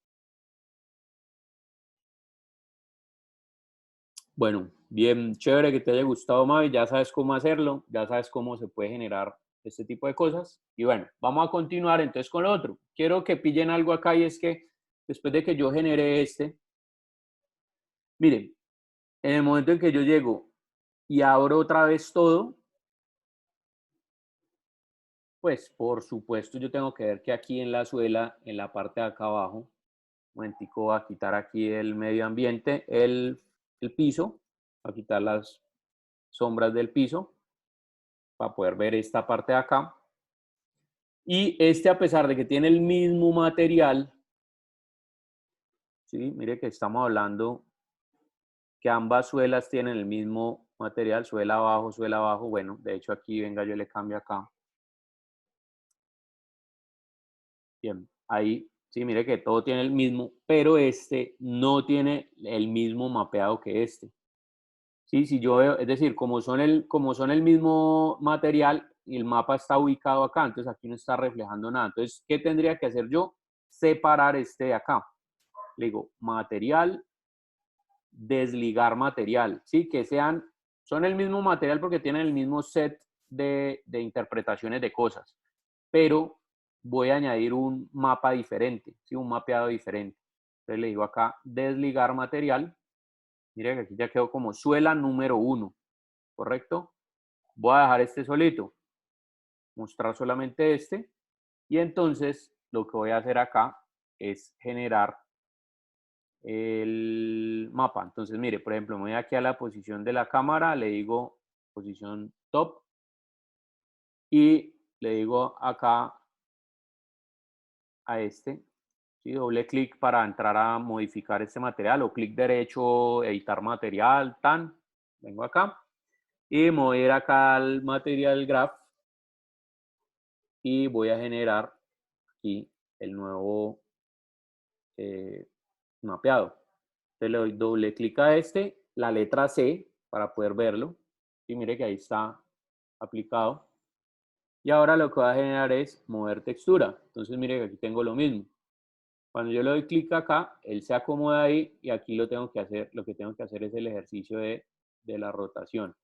Bueno, bien chévere que te haya gustado, Mavi, ya sabes cómo hacerlo, ya sabes cómo se puede generar este tipo de cosas. Y bueno, vamos a continuar entonces con lo otro. Quiero que pillen algo acá y es que después de que yo genere miren, en el momento en que yo llego y abro otra vez todo, pues por supuesto yo tengo que ver que aquí en la suela, en la parte de acá abajo, un momentico, voy a quitar aquí el medio ambiente, el el piso, a quitar las sombras del piso, para poder ver esta parte de acá. Y a pesar de que tiene el mismo material, ¿sí? Mire que estamos hablando que ambas suelas tienen el mismo material, suela abajo, bueno, de hecho aquí, venga, yo le cambio acá. Bien, ahí, sí, mire que todo tiene el mismo, pero este no tiene el mismo mapeado que este. Sí, si yo veo, es decir, como son el mismo material y el mapa está ubicado acá, entonces aquí no está reflejando nada. Entonces, ¿qué tendría que hacer yo? Separar este de acá. Le digo, material, desligar material, ¿sí? Que son el mismo material porque tienen el mismo set de interpretaciones de cosas, pero voy a añadir un mapa diferente, ¿sí? Un mapeado diferente. Entonces le digo acá, desligar material. Mira que aquí ya quedó como suela número 1, ¿correcto? Voy a dejar este solito, mostrar solamente este, y entonces lo que voy a hacer acá es generar el mapa. Entonces, mire, por ejemplo, me voy aquí a la posición de la cámara, le digo posición top y le digo acá a este, ¿sí? Doble clic para entrar a modificar este material o clic derecho, editar material, tan, vengo acá y me voy a ir acá al material graph y voy a generar aquí el nuevo mapeado. Entonces le doy doble clic a la letra C para poder verlo. Y mire que ahí está aplicado. Y ahora lo que voy a generar es mover textura. Entonces mire que aquí tengo lo mismo. Cuando yo le doy clic acá, él se acomoda ahí y aquí lo que tengo que hacer es el ejercicio de la rotación.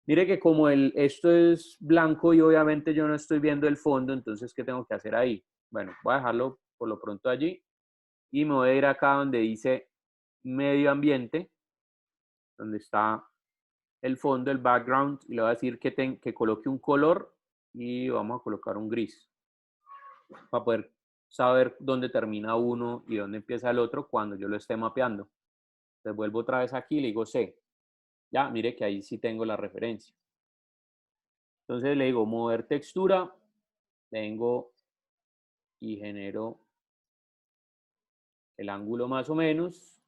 Mire que como esto es blanco y obviamente yo no estoy viendo el fondo, entonces ¿qué tengo que hacer ahí? Bueno, voy a dejarlo por lo pronto allí y me voy a ir acá donde dice medio ambiente, donde está el fondo, el background, y le voy a decir que coloque un color y vamos a colocar un gris para poder saber dónde termina uno y dónde empieza el otro cuando yo lo esté mapeando. Entonces vuelvo otra vez aquí y le digo C. Ya, mire que ahí sí tengo la referencia. Entonces le digo mover textura, vengo y genero el ángulo más o menos,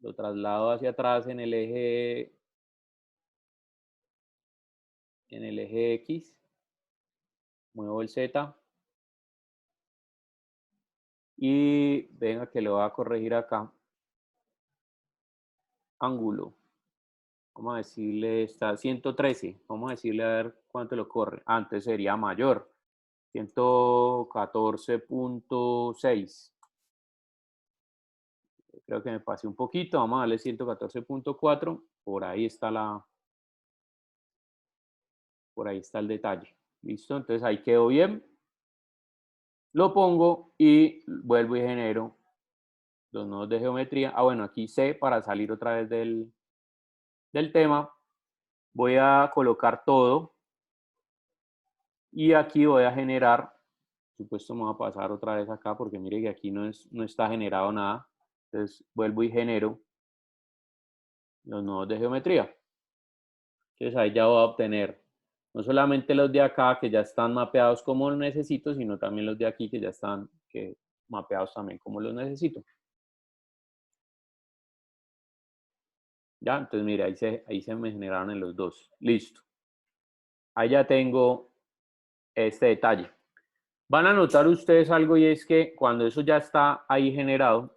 lo traslado hacia atrás en el eje X, muevo el Z y venga que lo voy a corregir acá. Ángulo. Vamos a decirle, está 113. Vamos a decirle a ver cuánto lo corre. Antes sería mayor. 114.6. Creo que me pasé un poquito. Vamos a darle 114.4. Por ahí está el detalle. ¿Listo? Entonces ahí quedó bien. Lo pongo y vuelvo y genero los nodos de geometría. Ah, bueno, aquí C para salir otra vez del tema. Voy a colocar todo y aquí voy a generar, por supuesto me voy a pasar otra vez acá porque mire que aquí no está generado nada. Entonces vuelvo y genero los nodos de geometría. Entonces ahí ya voy a obtener no solamente los de acá que ya están mapeados como los necesito, sino también los de aquí que ya están mapeados también como los necesito. Ya, entonces mire, ahí se me generaron en los dos. Listo. Ahí ya tengo este detalle. Van a notar ustedes algo y es que cuando eso ya está ahí generado,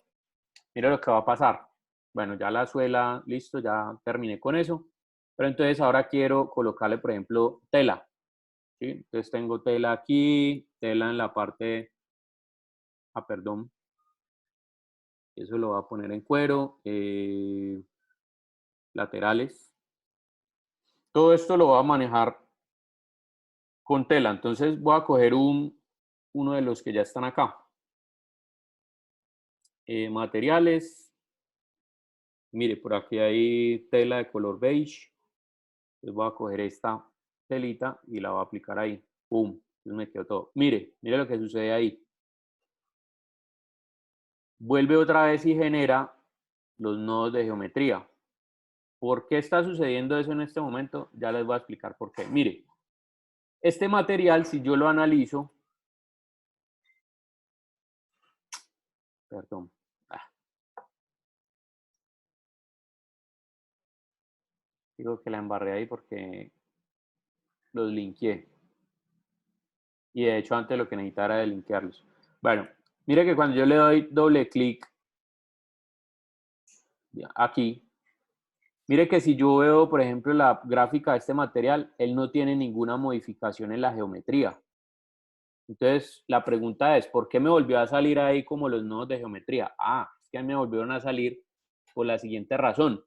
mira lo que va a pasar. Bueno, ya la suela, listo, ya terminé con eso. Pero entonces ahora quiero colocarle, por ejemplo, tela. ¿Sí? Entonces tengo tela aquí, tela en la parte, perdón. Eso lo voy a poner en cuero. Laterales. Todo esto lo voy a manejar con tela. Entonces voy a coger uno de los que ya están acá. Materiales. Mire, por aquí hay tela de color beige. Entonces voy a coger esta telita y la voy a aplicar ahí. ¡Pum! Entonces me quedó todo. Mire lo que sucede ahí. Vuelve otra vez y genera los nodos de geometría. ¿Por qué está sucediendo eso en este momento? Ya les voy a explicar por qué. Mire, este material, si yo lo analizo, perdón, digo que la embarré ahí porque los linkeé. Y de hecho antes lo que necesitaba era de linkearlos. Bueno, mire que cuando yo le doy doble clic aquí, mire que si yo veo, por ejemplo, la gráfica de este material, él no tiene ninguna modificación en la geometría. Entonces, la pregunta es, ¿por qué me volvió a salir ahí como los nodos de geometría? Ah, es que me volvieron a salir por la siguiente razón.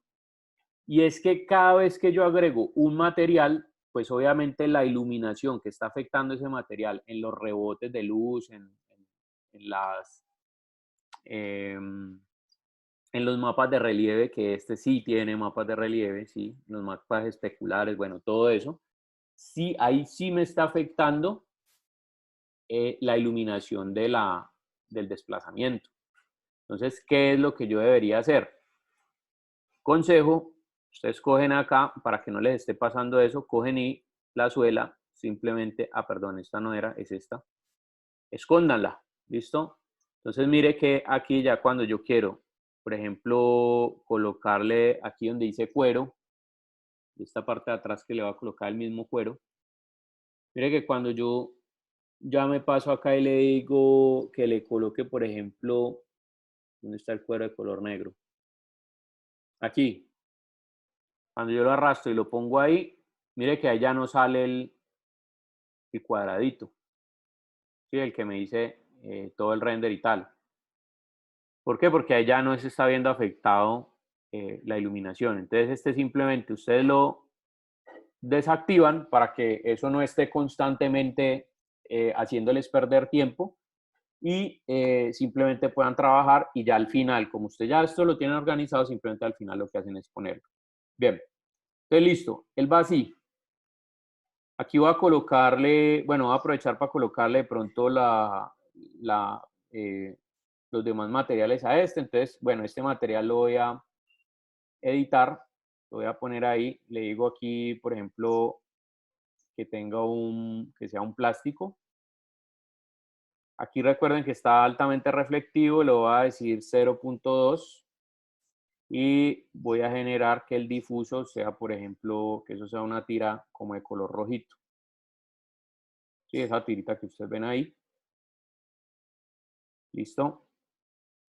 Y es que cada vez que yo agrego un material, pues obviamente la iluminación que está afectando ese material en los rebotes de luz, en las... en los mapas de relieve, que este sí tiene mapas de relieve, sí, los mapas especulares, bueno, todo eso, sí, ahí sí me está afectando la iluminación del desplazamiento. Entonces, ¿qué es lo que yo debería hacer? Consejo, ustedes cogen acá, para que no les esté pasando eso, cogen y la suela, simplemente, perdón, esta no era, es esta, escóndanla, ¿listo? Entonces, mire que aquí ya cuando yo quiero, por ejemplo, colocarle aquí donde dice cuero, esta parte de atrás que le va a colocar el mismo cuero, mire que cuando yo ya me paso acá y le digo que le coloque, por ejemplo, ¿dónde está el cuero de color negro? Aquí. Cuando yo lo arrastro y lo pongo ahí, mire que ahí ya no sale el cuadradito, ¿sí? El que me dice todo el render y tal. ¿Por qué? Porque ahí ya no se está viendo afectado la iluminación. Entonces, este simplemente ustedes lo desactivan para que eso no esté constantemente haciéndoles perder tiempo y simplemente puedan trabajar y ya al final, como usted ya esto lo tiene organizado, simplemente al final lo que hacen es ponerlo. Bien, entonces listo, él va así. Aquí voy a colocarle, bueno, voy a aprovechar para colocarle de pronto los demás materiales a este. Entonces, bueno, este material lo voy a editar, lo voy a poner ahí. Le digo aquí, por ejemplo, que que sea un plástico. Aquí recuerden que está altamente reflectivo, lo voy a decir 0.2 y voy a generar que el difuso sea, por ejemplo, que eso sea una tira como de color rojito. Sí, esa tirita que ustedes ven ahí. Listo.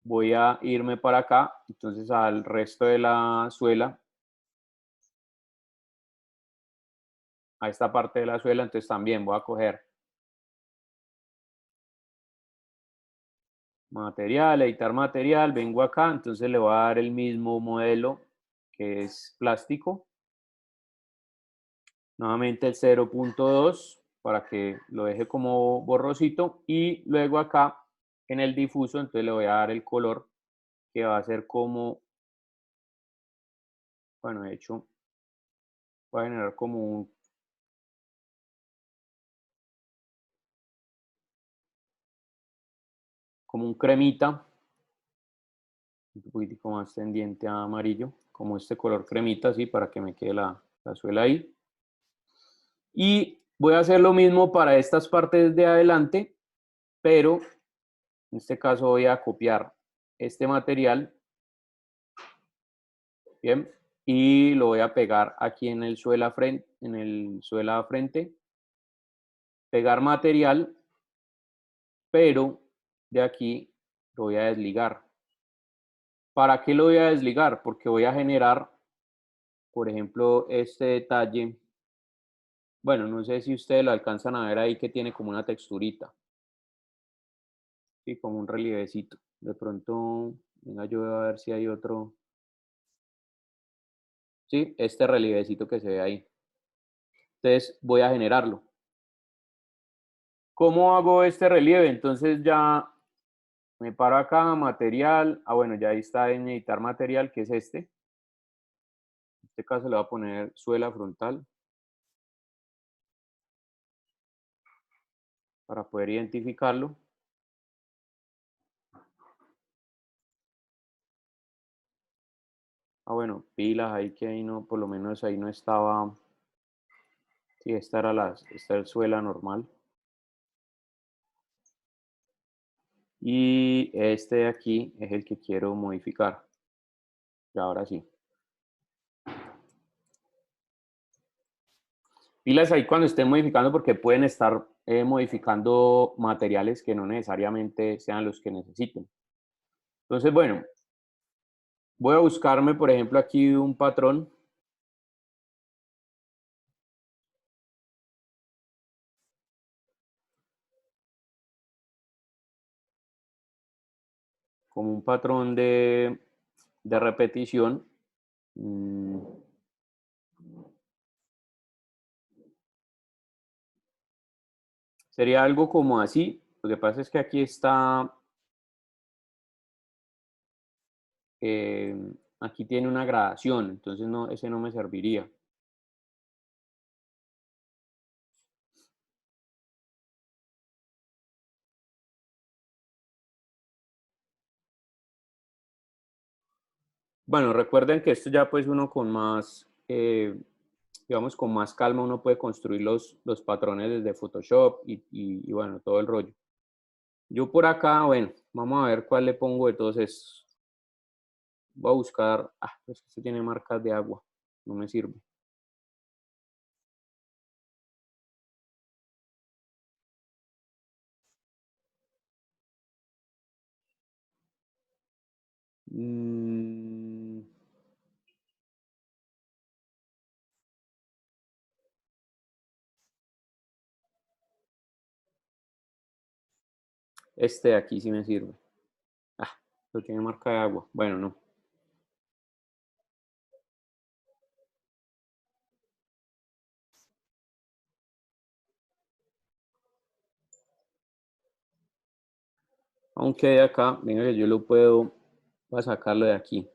Voy a irme para acá, entonces al resto de la suela, a esta parte de la suela, entonces también voy a coger material, editar material, vengo acá, entonces le voy a dar el mismo modelo que es plástico. Nuevamente el 0.2 para que lo deje como borrosito y luego acá en el difuso, entonces le voy a dar el color que va a ser como, bueno, de hecho, voy a generar como un cremita, un poquitico más tendiente a amarillo, como este color cremita, así, para que me quede la suela ahí. Y voy a hacer lo mismo para estas partes de adelante, pero en este caso voy a copiar este material, bien, y lo voy a pegar aquí en el suela frente, pegar material, pero de aquí lo voy a desligar. ¿Para qué lo voy a desligar? Porque voy a generar, por ejemplo, este detalle. Bueno, no sé si ustedes lo alcanzan a ver ahí que tiene como una texturita. Sí, como un relievecito. De pronto, venga, yo voy a ver si hay otro. Sí, este relievecito que se ve ahí. Entonces voy a generarlo. ¿Cómo hago este relieve? Entonces ya me paro acá, material. Bueno, ya ahí está en editar material, que es este. En este caso le voy a poner suela frontal. Para poder identificarlo. Ah, bueno, pilas, ahí que ahí no, por lo menos ahí no estaba. Sí, esta es suela normal. Y este de aquí es el que quiero modificar. Y ahora sí. Pilas ahí cuando estén modificando porque pueden estar modificando materiales que no necesariamente sean los que necesiten. Entonces, bueno, voy a buscarme, por ejemplo, aquí un patrón. Como un patrón de repetición. Sería algo como así. Lo que pasa es que aquí está, aquí tiene una gradación, entonces no, ese no me serviría. Bueno, recuerden que esto ya pues uno con más, digamos, con más calma uno puede construir los patrones desde Photoshop y bueno, todo el rollo. Yo por acá, bueno, vamos a ver cuál le pongo de todos estos. Voy a buscar, pues este tiene marcas de agua, no me sirve. Este de aquí sí me sirve. Pero tiene marca de agua. Bueno, no. Aunque de acá, venga que yo lo puedo, voy a sacarlo de aquí.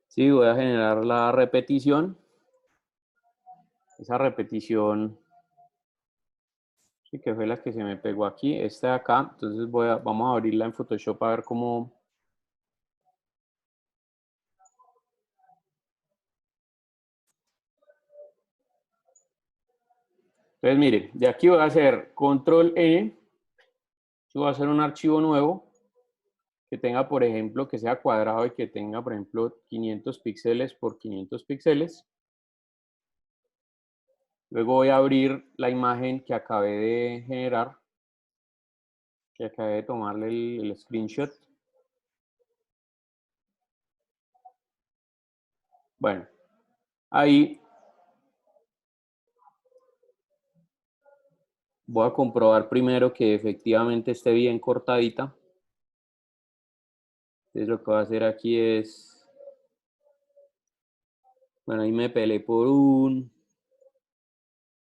Sí, voy a generar la repetición. Esa repetición, sí, que fue la que se me pegó aquí, esta de acá. Entonces vamos a abrirla en Photoshop a ver cómo. Entonces, mire, de aquí voy a hacer control N. Yo voy a hacer un archivo nuevo que tenga, por ejemplo, que sea cuadrado y que tenga, por ejemplo, 500 píxeles por 500 píxeles. Luego voy a abrir la imagen que acabé de generar, que acabé de tomarle el screenshot. Bueno, ahí voy a comprobar primero que efectivamente esté bien cortadita. Entonces lo que voy a hacer aquí es, bueno, ahí me peleé por un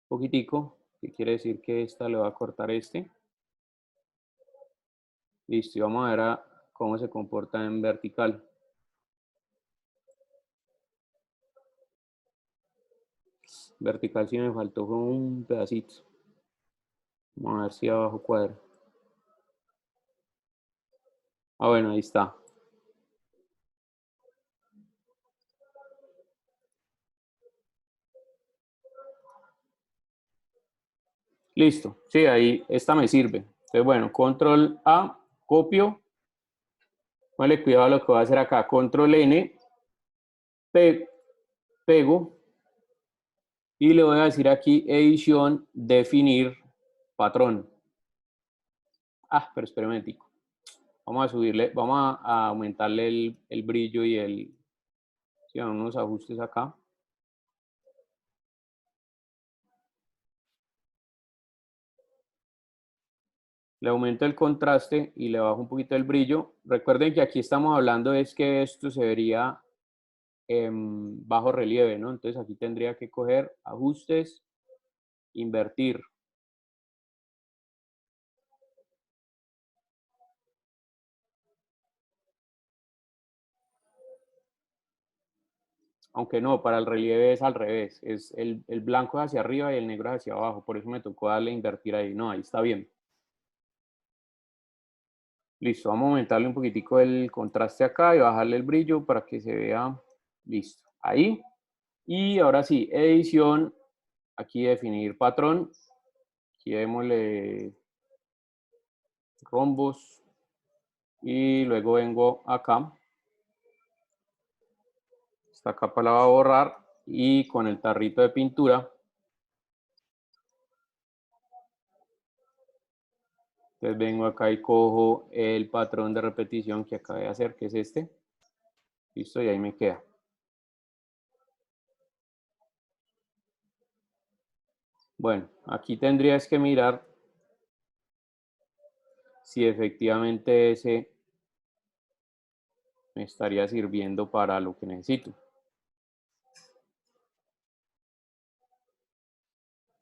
poquitico, que quiere decir que esta le va a cortar este. Listo, y vamos a ver cómo se comporta en vertical. Vertical sí me faltó con un pedacito. Vamos a ver si abajo cuadra. Bueno, ahí está. Listo. Sí, ahí esta me sirve. Entonces, bueno, control A, copio. Vale, cuidado a lo que voy a hacer acá. Control N, pego. Y le voy a decir aquí edición, definir patrón. Pero espera un momentico. Vamos a subirle, vamos a aumentarle el brillo y sí, unos ajustes acá. Le aumento el contraste y le bajo un poquito el brillo. Recuerden que aquí estamos hablando es que esto se vería en bajo relieve, ¿no? Entonces aquí tendría que coger ajustes, invertir. Aunque no, para el relieve es al revés. Es el blanco hacia arriba y el negro hacia abajo. Por eso me tocó darle a invertir ahí. No, ahí está bien. Listo, vamos a aumentarle un poquitico el contraste acá y bajarle el brillo para que se vea. Listo, ahí. Y ahora sí, edición. Aquí definir patrón. Aquí démosle rombos. Y luego vengo acá. Esta capa la voy a borrar y con el tarrito de pintura. Entonces vengo acá y cojo el patrón de repetición que acabé de hacer, que es este. Listo, y ahí me queda. Bueno, aquí tendrías que mirar si efectivamente ese me estaría sirviendo para lo que necesito.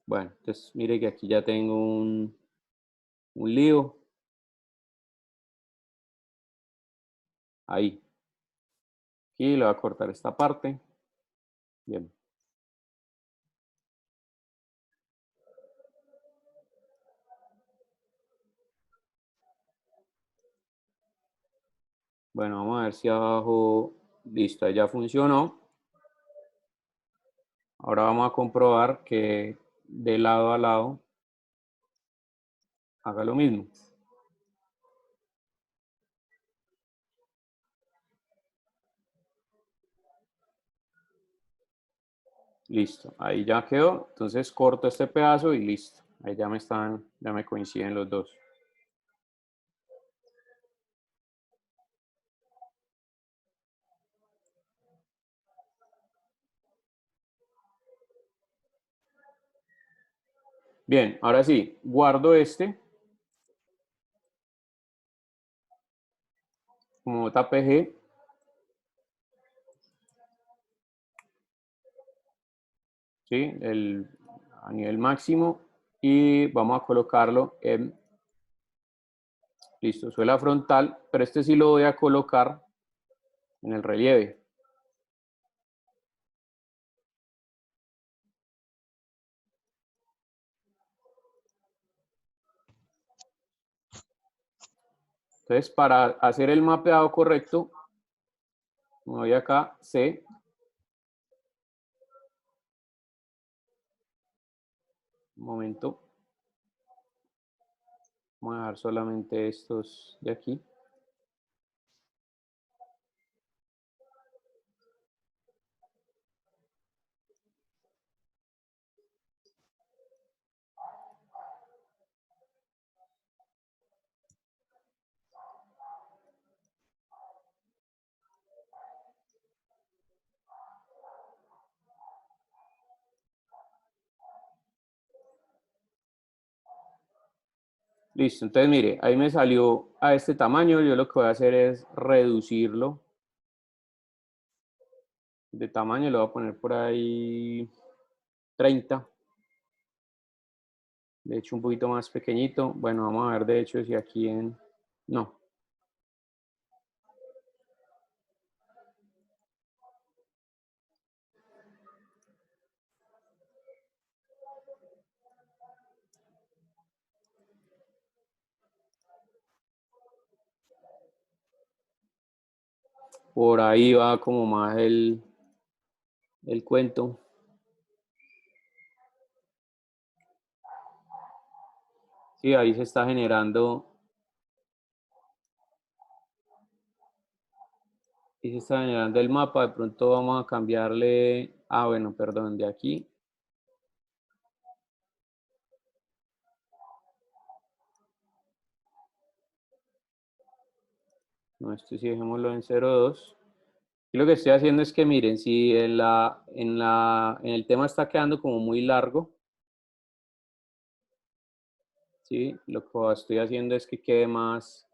Bueno, entonces mire que aquí ya tengo un lío. Ahí. Aquí le voy a cortar esta parte. Bien. Bueno, vamos a ver si abajo, listo, ya funcionó. Ahora vamos a comprobar que de lado a lado haga lo mismo. Listo, ahí ya quedó. Entonces corto este pedazo y listo. Ahí ya me coinciden los dos. Bien, ahora sí, guardo este como JPG. ¿Sí? A nivel máximo y vamos a colocarlo en, listo, suela frontal, pero este sí lo voy a colocar en el relieve. Entonces, para hacer el mapeado correcto, me voy acá, C, un momento, vamos a dejar solamente estos de aquí. Listo, entonces mire, ahí me salió a este tamaño, yo lo que voy a hacer es reducirlo de tamaño, lo voy a poner por ahí 30. De hecho, un poquito más pequeñito. Bueno, vamos a ver de hecho si aquí en... No. Por ahí va como más el cuento. Sí, ahí se está generando. Y se está generando el mapa. De pronto vamos a cambiarle. Ah, bueno, perdón, de aquí. No, esto sí dejémoslo en 0.2. Y lo que estoy haciendo es que miren, si en el tema está quedando como muy largo, ¿sí? Lo que estoy haciendo es que quede más.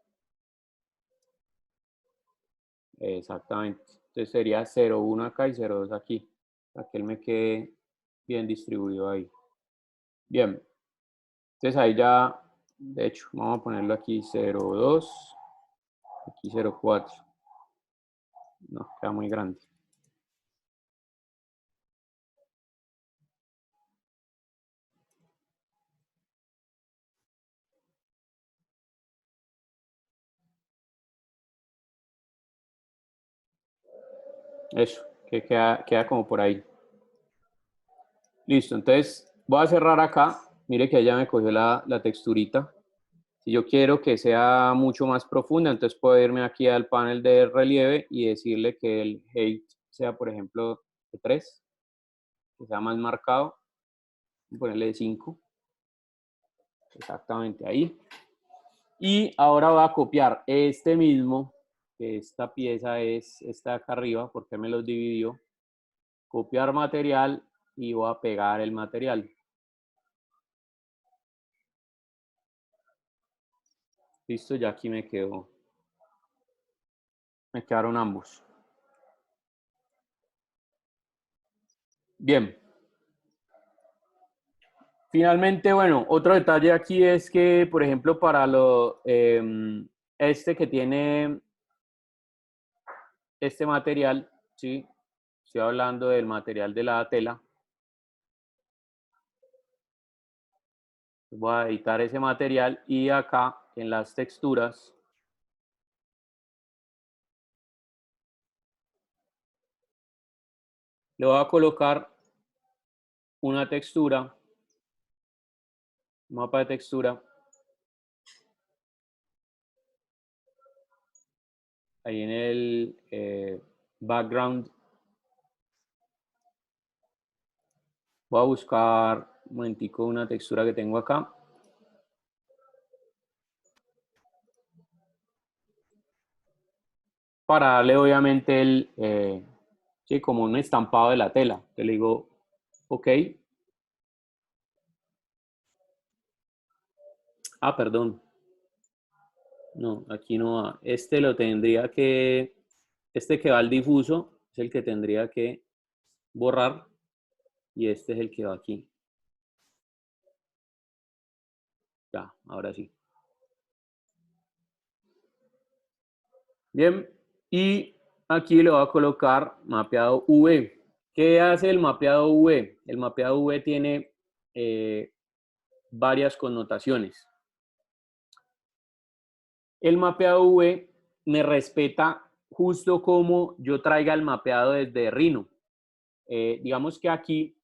Exactamente. Entonces sería 0.1 acá y 0.2 aquí, para que él me quede bien distribuido ahí. Bien. Entonces ahí ya, de hecho, vamos a ponerlo aquí 0.2, aquí 0.4. No, queda muy grande. Eso, que queda como por ahí. Listo, entonces voy a cerrar acá. Mire que ya me cogió la texturita. Si yo quiero que sea mucho más profunda, entonces puedo irme aquí al panel de relieve y decirle que el height sea, por ejemplo, de 3, que sea más marcado. Voy a ponerle de 5. Exactamente ahí. Y ahora voy a copiar este mismo, que esta pieza es esta de acá arriba, porque me los dividió. Copiar material y voy a pegar el material. Listo, ya aquí me quedó. Me quedaron ambos. Bien. Finalmente, bueno, otro detalle aquí es que, por ejemplo, para este que tiene este material, ¿sí? Estoy hablando del material de la tela. Voy a editar ese material y acá en las texturas le voy a colocar una textura, un mapa de textura. Ahí en el background. Voy a buscar un momentico una textura que tengo acá. Para darle obviamente sí, como un estampado de la tela. Entonces le digo, ok. Ah, perdón. No, aquí no va. Este lo tendría que, este que va al difuso es el que tendría que borrar y este es el que va aquí. Ya, ahora sí. Bien, y aquí le voy a colocar mapeado V. ¿Qué hace el mapeado V? El mapeado V tiene varias connotaciones. El mapeado V me respeta justo como yo traiga el mapeado desde Rhino. Digamos que aquí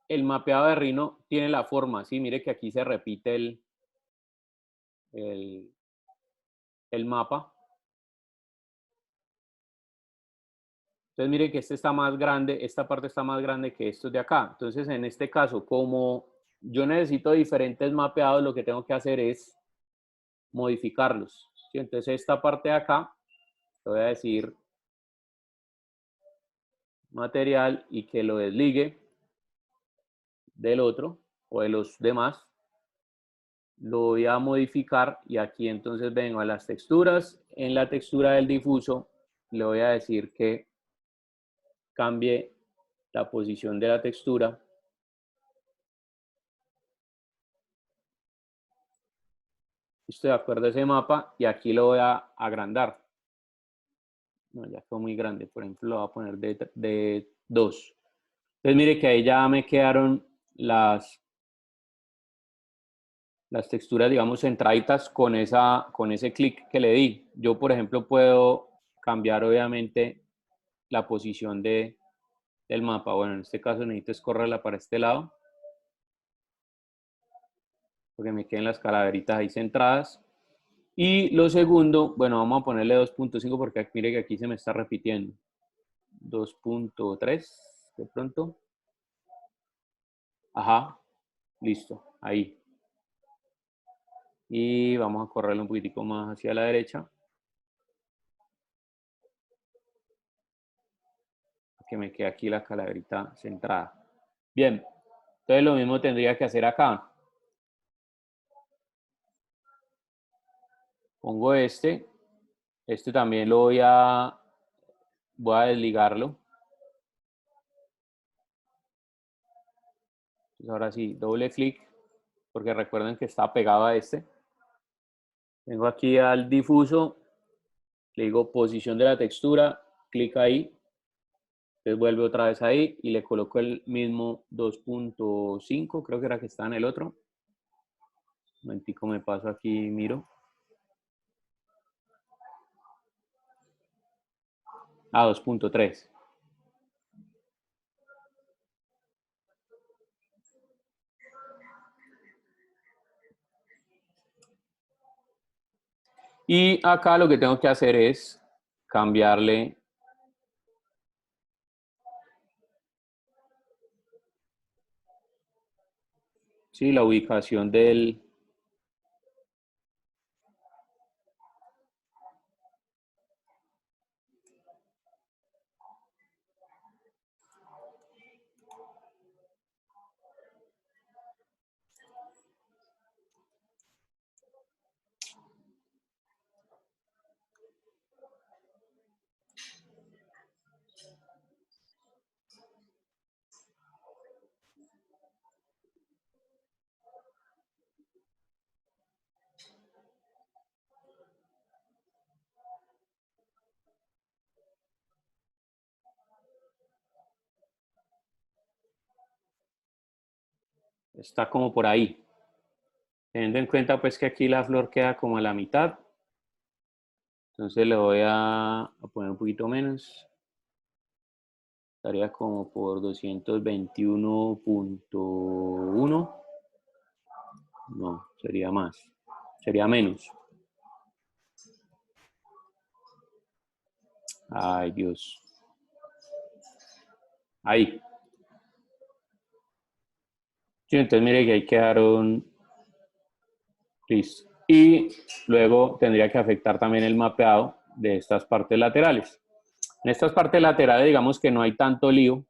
el mapeado de Rhino tiene la forma, ¿sí? Mire que aquí se repite el mapa. Entonces mire que este está más grande, esta parte está más grande que estos de acá. Entonces en este caso, como yo necesito diferentes mapeados, lo que tengo que hacer es modificarlos, ¿sí? Entonces esta parte de acá, le voy a decir material y que lo desligue del otro o de los demás. Lo voy a modificar y aquí entonces vengo a las texturas. En la textura del difuso le voy a decir que cambie la posición de la textura. Estoy de acuerdo a ese mapa y aquí lo voy a agrandar. No, ya fue muy grande, por ejemplo lo voy a poner de 2. Entonces mire que ahí ya me quedaron las texturas, digamos, centraditas con ese clic que le di. Yo, por ejemplo, puedo cambiar obviamente la posición del mapa. Bueno, en este caso necesito escorrerla para este lado, porque me queden las calaveritas ahí centradas. Y lo segundo, bueno, vamos a ponerle 2.5 porque mire que aquí se me está repitiendo. 2.3 de pronto. Ajá, listo, ahí. Y vamos a correrlo un poquitico más hacia la derecha. Que me quede aquí la calaverita centrada. Bien, entonces lo mismo tendría que hacer acá. Pongo este también lo voy a desligarlo. Entonces ahora sí, doble clic, porque recuerden que está pegado a este. Vengo aquí al difuso, le digo posición de la textura, clic ahí, entonces vuelve otra vez ahí y le coloco el mismo 2.5, creo que era que está en el otro. Un momentico me paso aquí, miro. Ah, 2.3. Y acá lo que tengo que hacer es cambiarle la ubicación del... Está como por ahí. Teniendo en cuenta pues que aquí la flor queda como a la mitad. Entonces le voy a poner un poquito menos. Estaría como por 221.1. No, sería más. Sería menos. Ay, Dios. Ahí. Sí, entonces mire que ahí quedaron. Listo. Y luego tendría que afectar también el mapeado de estas partes laterales. En estas partes laterales, digamos que no hay tanto lío.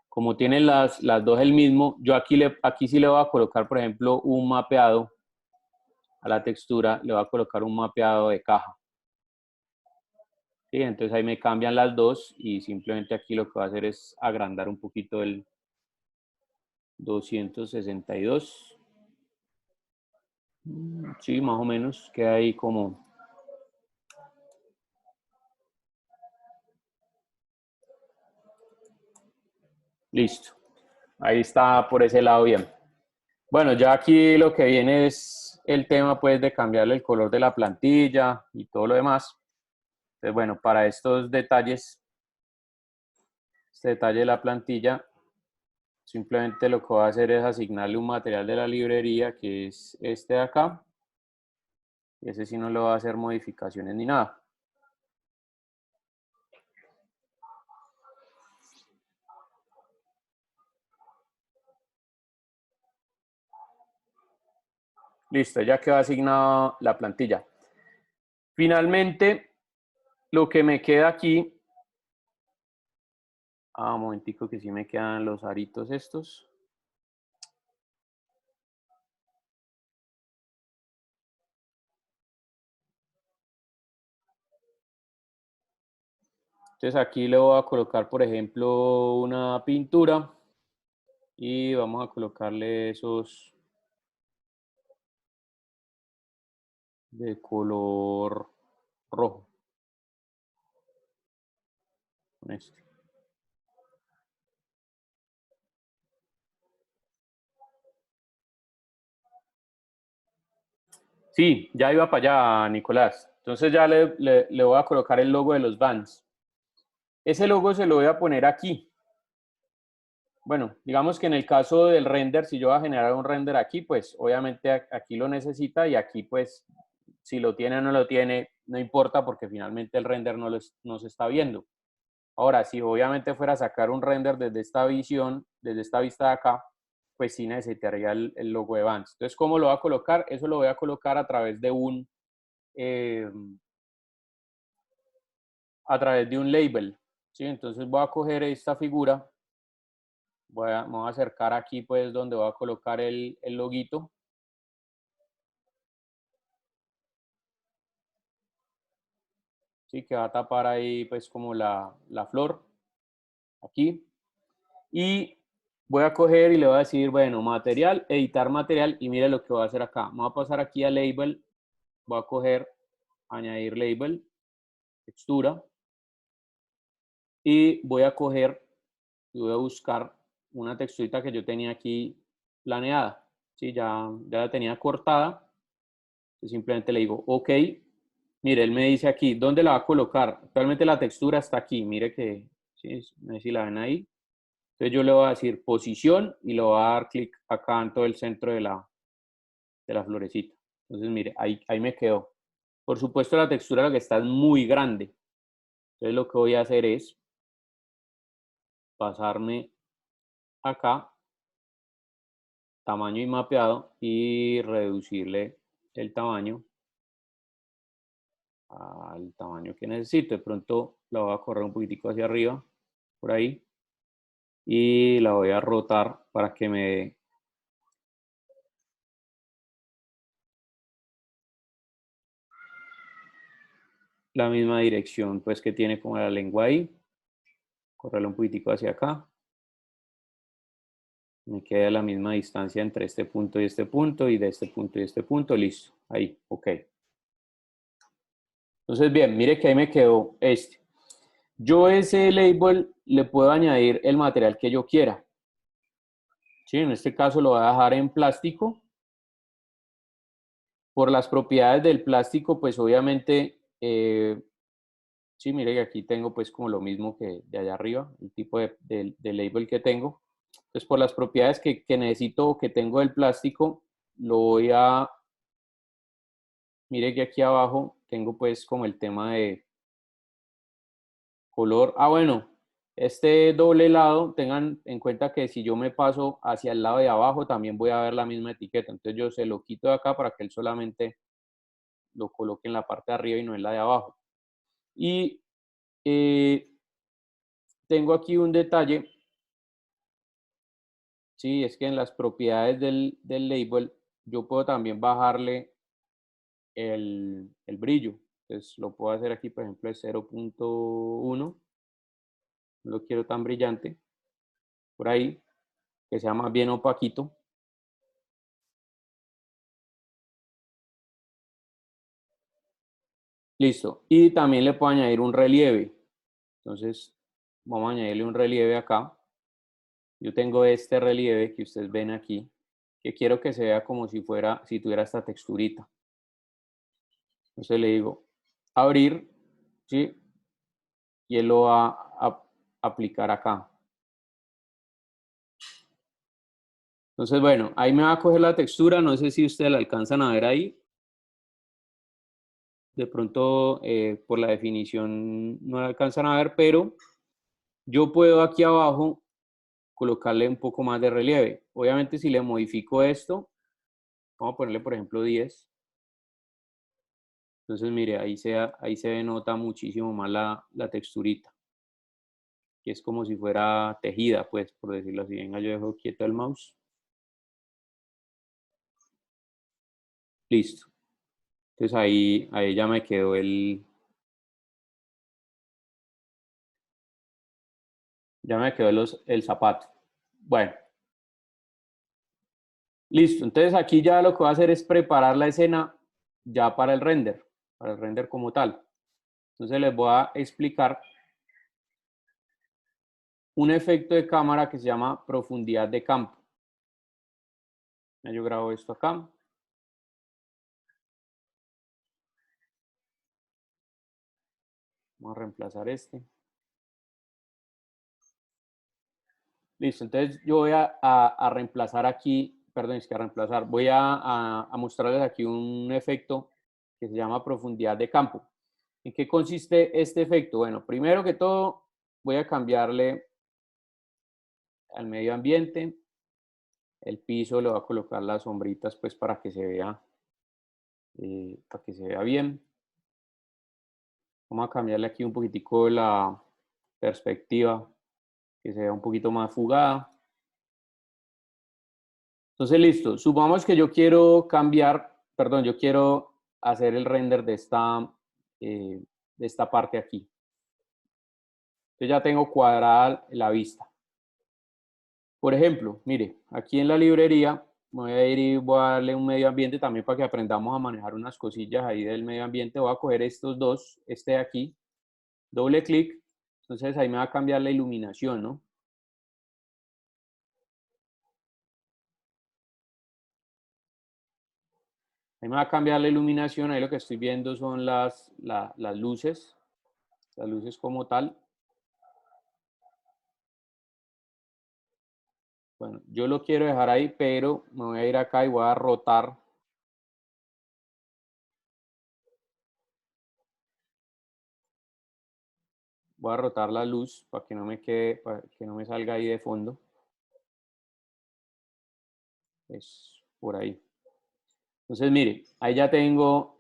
Como tienen las dos el mismo, yo aquí sí le voy a colocar, por ejemplo, un mapeado a la textura, le voy a colocar un mapeado de caja. ¿Sí? Entonces ahí me cambian las dos y simplemente aquí lo que voy a hacer es agrandar un poquito el 262. Sí, más o menos, queda ahí como... Listo. Ahí está por ese lado bien. Bueno, ya aquí lo que viene es el tema pues de cambiarle el color de la plantilla y todo lo demás. Entonces, bueno, para estos detalles, este detalle de la plantilla, simplemente lo que voy a hacer es asignarle un material de la librería que es este de acá. Y ese sí no le va a hacer modificaciones ni nada. Listo, ya quedó asignada la plantilla. Finalmente, lo que me queda aquí... un momentico que sí me quedan los aritos estos. Entonces aquí le voy a colocar, por ejemplo, una pintura y vamos a colocarle esos de color rojo. Con este. Sí, ya iba para allá, Nicolás. Entonces ya le voy a colocar el logo de los Vans. Ese logo se lo voy a poner aquí. Bueno, digamos que en el caso del render, si yo voy a generar un render aquí, pues obviamente aquí lo necesita y aquí pues si lo tiene o no lo tiene, no importa porque finalmente el render no se está viendo. Ahora, si obviamente fuera a sacar un render desde esta visión, desde esta vista de acá, pues sí necesitaría el logo de Vans. Entonces, ¿cómo lo voy a colocar? Eso lo voy a colocar a través de un label. ¿Sí? Entonces voy a coger esta figura, me voy a acercar aquí pues donde voy a colocar el loguito. ¿Sí? Que va a tapar ahí pues como la flor, aquí. Y voy a coger y le voy a decir, bueno, material, editar material, y mire lo que voy a hacer acá. Me voy a pasar aquí a label, voy a coger, añadir label, textura, y voy a coger y voy a buscar una texturita que yo tenía aquí planeada. ¿Sí? Ya la tenía cortada. Entonces simplemente le digo OK Mire, él me dice aquí, ¿dónde la va a colocar? Actualmente la textura está aquí, mire que, ¿sí? No sé si la ven ahí. Entonces yo le voy a decir posición y le voy a dar clic acá en todo el centro de la florecita. Entonces, mire, ahí me quedó. Por supuesto, la textura lo que está es muy grande. Entonces lo que voy a hacer es pasarme acá, tamaño y mapeado, y reducirle el tamaño al tamaño que necesito. De pronto la voy a correr un poquitico hacia arriba, por ahí, y la voy a rotar para que me dé la misma dirección pues que tiene como la lengua ahí. Correrlo un poquitico hacia acá. Me queda la misma distancia entre este punto y de este punto y este punto. Listo. Ahí, ok. Entonces, bien, mire que ahí me quedó este. Yo ese label le puedo añadir el material que yo quiera. ¿Sí? En este caso lo voy a dejar en plástico. Por las propiedades del plástico, pues obviamente, sí, mire que aquí tengo pues como lo mismo que de allá arriba, el tipo de label que tengo. Entonces, por las propiedades que necesito o que tengo del plástico, lo voy a... Mire que aquí abajo tengo pues como el tema de color. Ah, bueno, este doble lado, tengan en cuenta que si yo me paso hacia el lado de abajo, también voy a ver la misma etiqueta. Entonces yo se lo quito de acá para que él solamente lo coloque en la parte de arriba y no en la de abajo. Y tengo aquí un detalle. Sí, es que en las propiedades del label yo puedo también bajarle el brillo. Entonces lo puedo hacer aquí, por ejemplo, de 0.1. No lo quiero tan brillante. Por ahí, que sea más bien opaquito. Listo. Y también le puedo añadir un relieve. Entonces, vamos a añadirle un relieve acá. Yo tengo este relieve que ustedes ven aquí, que quiero que se vea como si fuera, si tuviera esta texturita. Entonces le digo, abrir, ¿sí? Y él lo va a aplicar acá. Entonces, bueno, ahí me va a coger la textura. No sé si ustedes la alcanzan a ver ahí. De pronto, por la definición no la alcanzan a ver, pero yo puedo aquí abajo colocarle un poco más de relieve. Obviamente, si le modifico esto, vamos a ponerle, por ejemplo, 10. Entonces, mire, ahí se nota muchísimo más la texturita, que es como si fuera tejida, pues, por decirlo así. Venga, yo dejo quieto el mouse. Listo. Entonces, ahí ya me quedó el zapato. Bueno, listo. Entonces, aquí ya lo que voy a hacer es preparar la escena ya para el render como tal. Entonces, les voy a explicar un efecto de cámara que se llama profundidad de campo. Yo grabo esto acá. Vamos a reemplazar este. Listo, entonces yo voy a reemplazar aquí, perdón, es que a reemplazar, voy a mostrarles aquí un efecto que se llama profundidad de campo. ¿En qué consiste este efecto? Bueno, primero que todo voy a cambiarle al medio ambiente, el piso, le voy a colocar las sombritas pues para que se vea bien. Vamos a cambiarle aquí un poquitico la perspectiva, que se vea un poquito más fugada. Entonces, listo. Supongamos que yo quiero yo quiero hacer el render de esta parte aquí. Entonces ya tengo cuadrada la vista. Por ejemplo, mire, aquí en la librería voy a ir y voy a darle un medio ambiente también para que aprendamos a manejar unas cosillas ahí del medio ambiente. Voy a coger estos dos, este de aquí, doble clic. Entonces ahí me va a cambiar la iluminación, ¿no? Ahí me va a cambiar la iluminación, ahí lo que estoy viendo son las luces como tal. Bueno, yo lo quiero dejar ahí, pero me voy a ir acá y voy a rotar. Voy a rotar la luz para que no me quede, para que no me salga ahí de fondo. Es por ahí. Entonces, mire, ahí ya tengo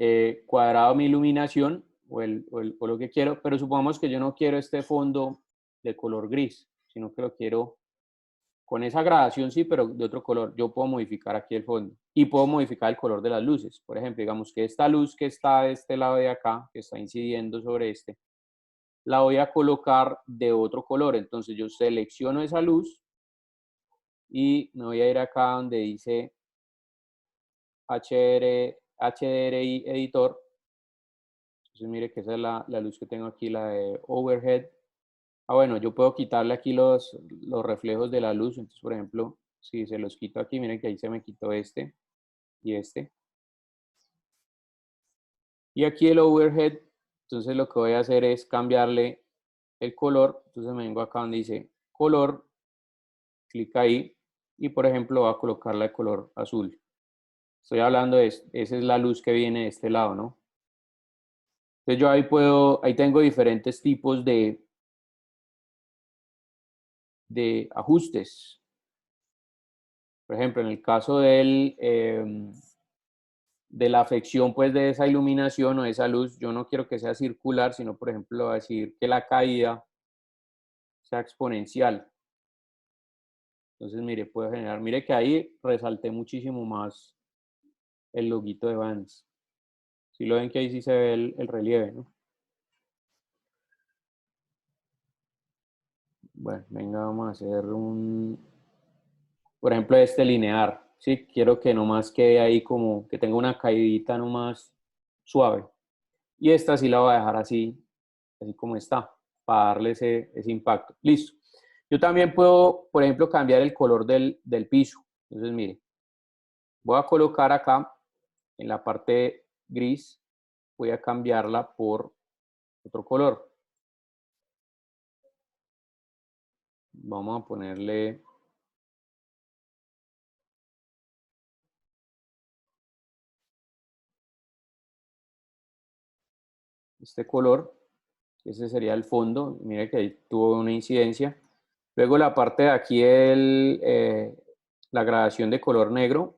cuadrado mi iluminación o lo que quiero, pero supongamos que yo no quiero este fondo de color gris, sino que lo quiero con esa gradación, sí, pero de otro color. Yo puedo modificar aquí el fondo y puedo modificar el color de las luces. Por ejemplo, digamos que esta luz que está de este lado de acá, que está incidiendo sobre este, la voy a colocar de otro color. Entonces yo selecciono esa luz y me voy a ir acá donde dice HDRI Editor. Entonces mire que esa es la luz que tengo aquí, la de Overhead. Ah, bueno, yo puedo quitarle aquí los reflejos de la luz. Entonces, por ejemplo, si se los quito aquí, miren que ahí se me quitó este y este. Y aquí el Overhead, entonces lo que voy a hacer es cambiarle el color. Entonces me vengo acá donde dice color, clic ahí y, por ejemplo, voy a colocarla de color azul. Estoy hablando de, esa es la luz que viene de este lado, ¿no? Entonces yo ahí tengo diferentes tipos de ajustes. Por ejemplo, en el caso de la afección pues de esa iluminación o de esa luz, yo no quiero que sea circular, sino por ejemplo voy a decir que la caída sea exponencial. Entonces, mire, puedo generar, mire que ahí resalté muchísimo más el loguito de Vans. Si lo ven que ahí sí se ve el relieve, ¿no? Bueno, venga, vamos a hacer por ejemplo, este linear. Sí, quiero que nomás quede ahí como que tenga una caidita nomás suave. Y esta sí la voy a dejar así como está, para darle ese impacto. Listo. Yo también puedo, por ejemplo, cambiar el color del piso. Entonces, mire, voy a colocar acá en la parte gris, voy a cambiarla por otro color. Vamos a ponerle este color. Ese sería el fondo. Mire que ahí tuvo una incidencia. Luego la parte de aquí, la gradación de color negro.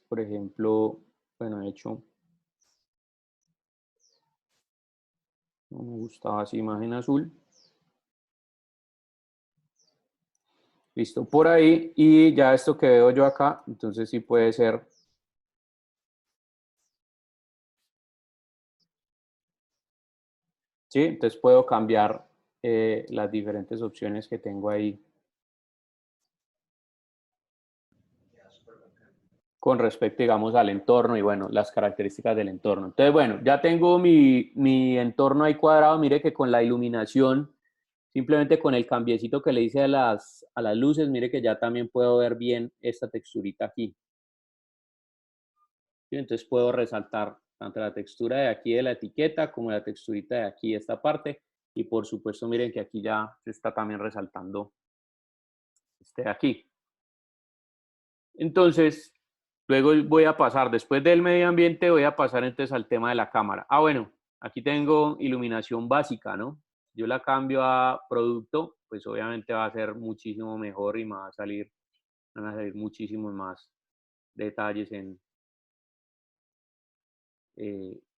Por ejemplo, bueno, de hecho, no me gustaba esa imagen azul. Listo, por ahí. Y ya esto que veo yo acá, entonces sí puede ser. Sí, entonces puedo cambiar las diferentes opciones que tengo ahí con respecto, digamos, al entorno y, bueno, las características del entorno. Entonces, bueno, ya tengo mi entorno ahí cuadrado. Mire que con la iluminación, simplemente con el cambiecito que le hice a las luces, mire que ya también puedo ver bien esta texturita aquí. ¿Sí? Entonces puedo resaltar tanto la textura de aquí de la etiqueta como la texturita de aquí de esta parte. Y por supuesto, miren que aquí ya se está también resaltando este de aquí. Entonces, luego voy a pasar, después del medio ambiente, voy a pasar entonces al tema de la cámara. Ah, bueno, aquí tengo iluminación básica, ¿no? Yo la cambio a producto, pues obviamente va a ser muchísimo mejor y van a salir muchísimos más detalles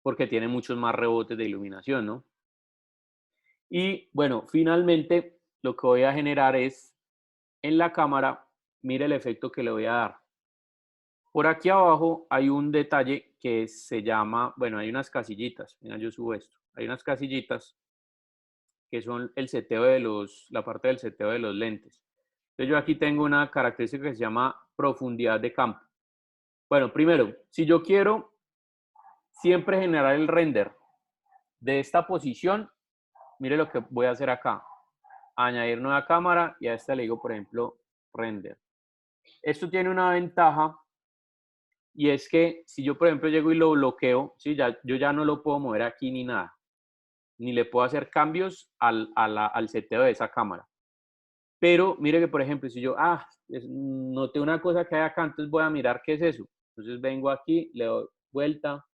porque tiene muchos más rebotes de iluminación, ¿no? Y bueno, finalmente lo que voy a generar es en la cámara, mire el efecto que le voy a dar. Por aquí abajo hay un detalle que se llama, bueno, hay unas casillitas, mira, yo subo esto, hay unas casillitas que son el seteo de la parte del seteo de los lentes. Entonces yo aquí tengo una característica que se llama profundidad de campo. Bueno, primero, si yo quiero siempre generar el render de esta posición, mire lo que voy a hacer acá. Añadir nueva cámara y a esta le digo, por ejemplo, render. Esto tiene una ventaja y es que si yo, por ejemplo, llego y lo bloqueo, ¿sí? Yo ya no lo puedo mover aquí ni nada, ni le puedo hacer cambios al seteo de esa cámara. Pero mire que, por ejemplo, si yo, noté una cosa que hay acá, entonces voy a mirar qué es eso. Entonces vengo aquí, le doy vuelta.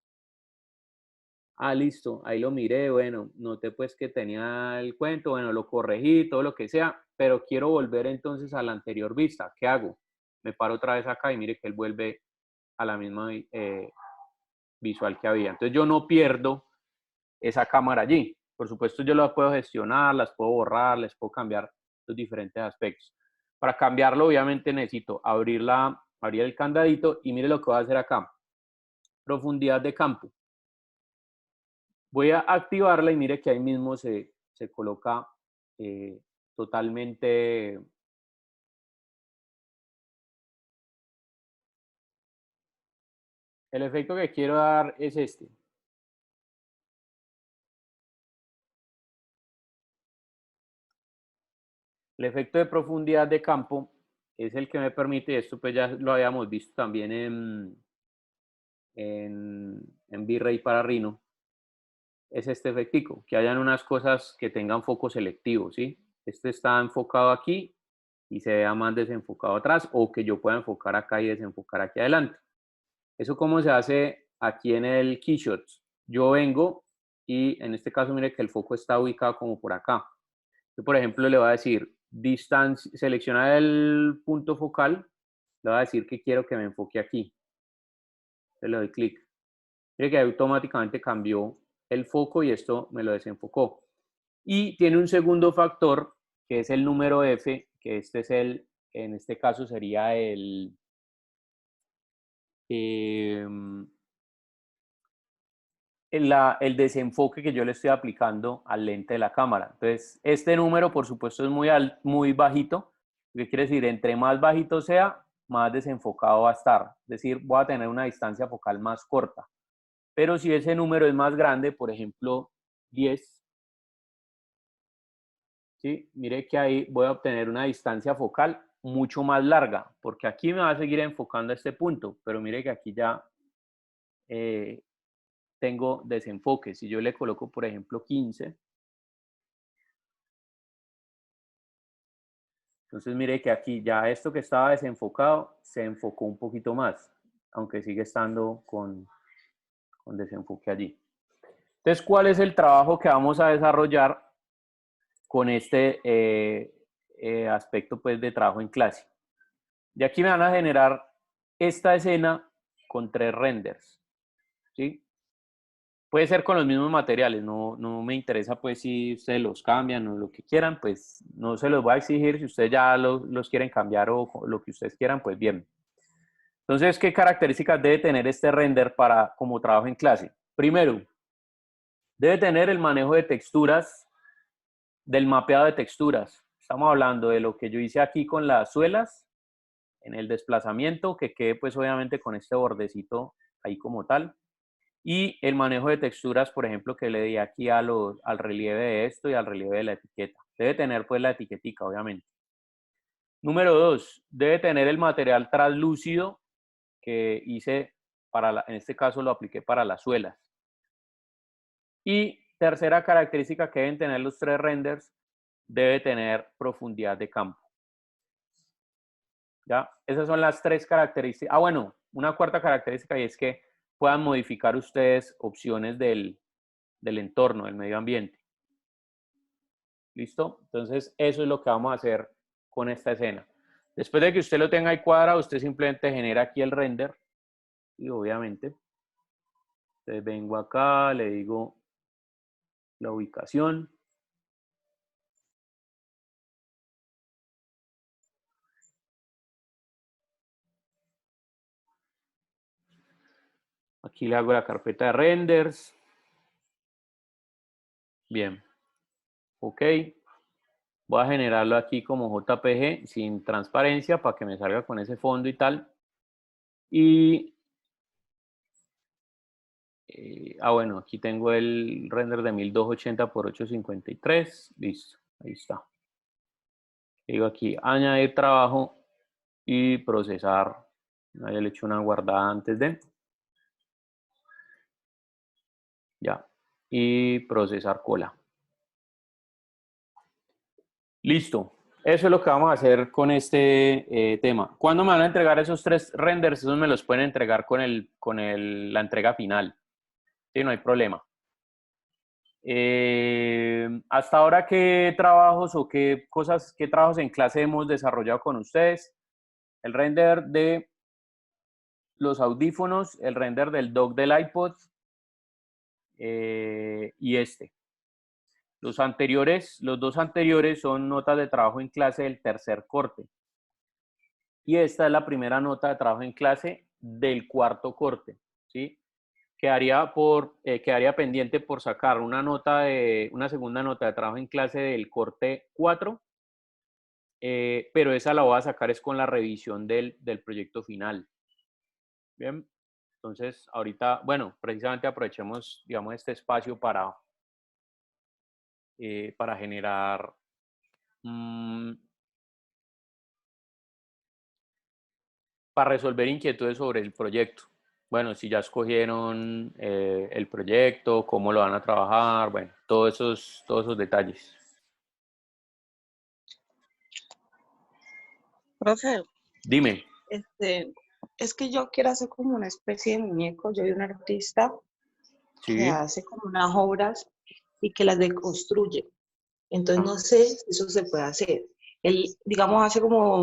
Listo, ahí lo miré, bueno, noté pues que tenía el cuento, bueno, lo corregí, todo lo que sea, pero quiero volver entonces a la anterior vista. ¿Qué hago? Me paro otra vez acá y mire que él vuelve a la misma visual que había. Entonces yo no pierdo esa cámara allí. Por supuesto yo las puedo gestionar, las puedo borrar, les puedo cambiar los diferentes aspectos. Para cambiarlo obviamente necesito abrir el candadito y mire lo que voy a hacer acá. Profundidad de campo. Voy a activarla y mire que ahí mismo se coloca totalmente. El efecto que quiero dar es este. El efecto de profundidad de campo es el que me permite, y esto pues ya lo habíamos visto también en V-Ray para Rhino, es este efectico, que hayan unas cosas que tengan foco selectivo, ¿sí? Este está enfocado aquí y se vea más desenfocado atrás, o que yo pueda enfocar acá y desenfocar aquí adelante. ¿Eso cómo se hace aquí en el Keyshot? Yo vengo y en este caso mire que el foco está ubicado como por acá. Yo, por ejemplo, le voy a decir distancia, selecciona el punto focal, le voy a decir que quiero que me enfoque aquí. Le doy clic. Mire que automáticamente cambió el foco y esto me lo desenfocó. Y tiene un segundo factor que es el número F, que este es en este caso sería el desenfoque que yo le estoy aplicando al lente de la cámara. Entonces, este número, por supuesto, es muy bajito. ¿Qué quiere decir? Entre más bajito sea, más desenfocado va a estar. Es decir, voy a tener una distancia focal más corta. Pero si ese número es más grande, por ejemplo, 10, ¿sí? Mire que ahí voy a obtener una distancia focal mucho más larga, porque aquí me va a seguir enfocando a este punto, pero mire que aquí ya tengo desenfoque. Si yo le coloco, por ejemplo, 15, entonces mire que aquí ya esto que estaba desenfocado se enfocó un poquito más, aunque sigue estando con desenfoque allí. Entonces, ¿cuál es el trabajo que vamos a desarrollar con este aspecto pues, de trabajo en clase? De aquí me van a generar esta escena con 3 renders, ¿sí? Puede ser con los mismos materiales, no me interesa pues si ustedes los cambian o lo que quieran, pues no se los voy a exigir. Si ustedes ya los quieren cambiar o lo que ustedes quieran, pues bien. Entonces, ¿qué características debe tener este render como trabajo en clase? Primero, debe tener el manejo de texturas, del mapeado de texturas. Estamos hablando de lo que yo hice aquí con las suelas, en el desplazamiento, que quede pues obviamente con este bordecito ahí como tal. Y el manejo de texturas, por ejemplo, que le di aquí al relieve de esto y al relieve de la etiqueta. Debe tener pues la etiquetica, obviamente. Número 2, debe tener el material translúcido que hice en este caso lo apliqué para las suelas. Y tercera característica que deben tener los 3 renders, debe tener profundidad de campo. ¿Ya? Esas son las 3 características. Bueno, una cuarta característica y es que puedan modificar ustedes opciones del entorno, del medio ambiente. ¿Listo? Entonces, eso es lo que vamos a hacer con esta escena. Después de que usted lo tenga ahí cuadrado, usted simplemente genera aquí el render. Y obviamente, entonces vengo acá, le digo la ubicación. Aquí le hago la carpeta de renders. Bien. Ok. Voy a generarlo aquí como JPG sin transparencia para que me salga con ese fondo y tal. Y, bueno, aquí tengo el render de 1280 por 853. Listo, ahí está. Digo aquí, añadir trabajo y procesar. Ahí le echo una guardada antes de. Ya. Y procesar cola. Listo. Eso es lo que vamos a hacer con este tema. ¿Cuándo me van a entregar esos 3 renders? Esos me los pueden entregar con la entrega final. Sí, no hay problema. Hasta ahora, ¿qué trabajos o qué trabajos en clase hemos desarrollado con ustedes? El render de los audífonos, el render del dock del iPod y este. Los dos anteriores son notas de trabajo en clase del tercer corte. Y esta es la primera nota de trabajo en clase del cuarto corte, ¿sí? Quedaría pendiente por sacar una segunda nota de trabajo en clase del corte 4, pero esa la voy a sacar es con la revisión del proyecto final. Bien, entonces ahorita, bueno, precisamente aprovechemos, digamos, este espacio para generar para resolver inquietudes sobre el proyecto. Bueno, si ya escogieron el proyecto, cómo lo van a trabajar, bueno, todos esos detalles. Profe, Dime. es que yo quiero hacer como una especie de muñeco. Yo soy un artista que Sí. hace como unas obras y que las deconstruye. Entonces no Ah. sé si eso se puede hacer. Él, digamos, hace como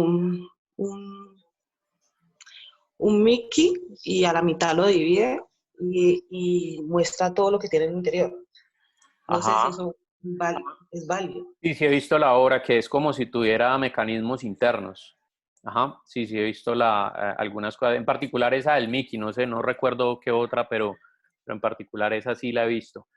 un Mickey y a la mitad lo divide y muestra todo lo que tiene en el interior. No sé si Ajá. eso es válido. Sí, sí he visto la obra que es como si tuviera mecanismos internos. Ajá, sí, sí he visto algunas cosas, en particular esa del Mickey, no sé, no recuerdo qué otra, pero en particular esa sí la he visto.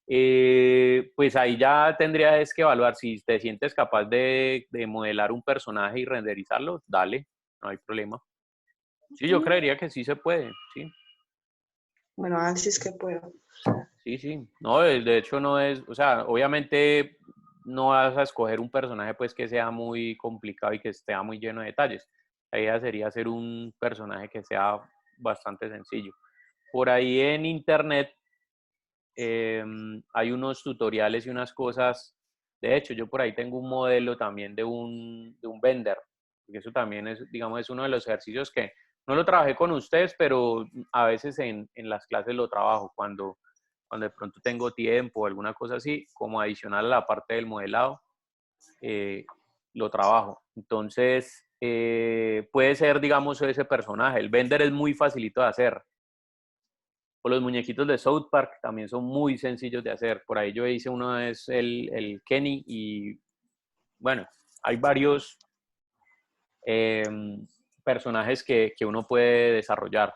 Pues ahí ya tendrías que evaluar si te sientes capaz de modelar un personaje y renderizarlo, dale, no hay problema. Sí, yo creería que sí se puede, sí. Bueno, así es que puedo. Sí, sí. No, de hecho no es, o sea, obviamente no vas a escoger un personaje pues que sea muy complicado y que esté muy lleno de detalles. La idea sería hacer un personaje que sea bastante sencillo. Por ahí en internet hay unos tutoriales y unas cosas. De hecho, yo por ahí tengo un modelo también de un Blender, porque eso también es, digamos, es uno de los ejercicios que no lo trabajé con ustedes, pero a veces en las clases lo trabajo cuando de pronto tengo tiempo o alguna cosa así, como adicional a la parte del modelado, lo trabajo. Entonces, puede ser, digamos, ese personaje. El Blender es muy facilito de hacer. O los muñequitos de South Park también son muy sencillos de hacer. Por ahí yo hice uno, es el Kenny, y bueno, hay varios personajes que uno puede desarrollar.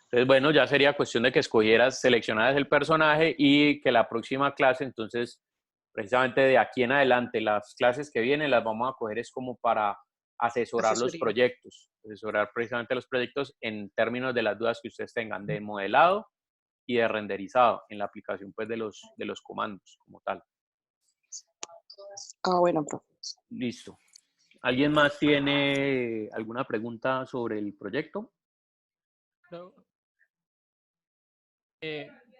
Entonces, bueno, ya sería cuestión de que seleccionaras el personaje y que la próxima clase, entonces, precisamente de aquí en adelante, las clases que vienen las vamos a coger es como para asesorar los Asesoría. proyectos, asesorar precisamente los proyectos en términos de las dudas que ustedes tengan de modelado y de renderizado en la aplicación pues de los comandos como tal. Ah, bueno, profe. Listo. ¿Alguien más tiene alguna pregunta sobre el proyecto?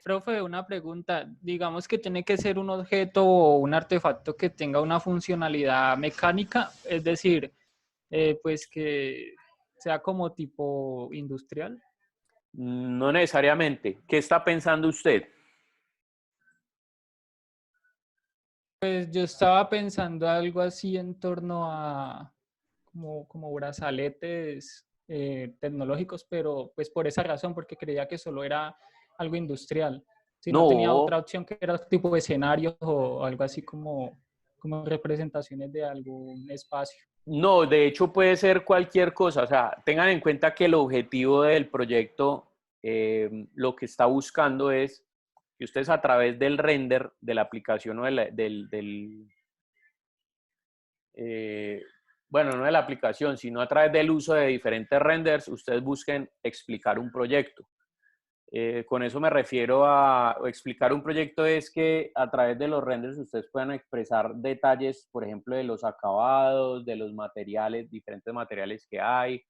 Profe, una pregunta. Digamos que tiene que ser un objeto o un artefacto que tenga una funcionalidad mecánica, es decir, pues que sea como tipo industrial. No necesariamente. ¿Qué está pensando usted? Pues yo estaba pensando algo así en torno a como brazaletes tecnológicos, pero pues por esa razón, porque creía que solo era algo industrial. Si no tenía otra No, opción que era tipo de escenarios o algo así como representaciones de algún espacio. no, de hecho puede ser cualquier cosa. O sea, tengan en cuenta que el objetivo del proyecto, lo que está buscando es que ustedes a través del render de la aplicación o bueno, no de la aplicación, sino a través del uso de diferentes renders, ustedes busquen explicar un proyecto. Con eso me refiero a explicar un proyecto, es que a través de los renders ustedes puedan expresar detalles, por ejemplo, de los acabados, de los materiales, diferentes materiales que hay.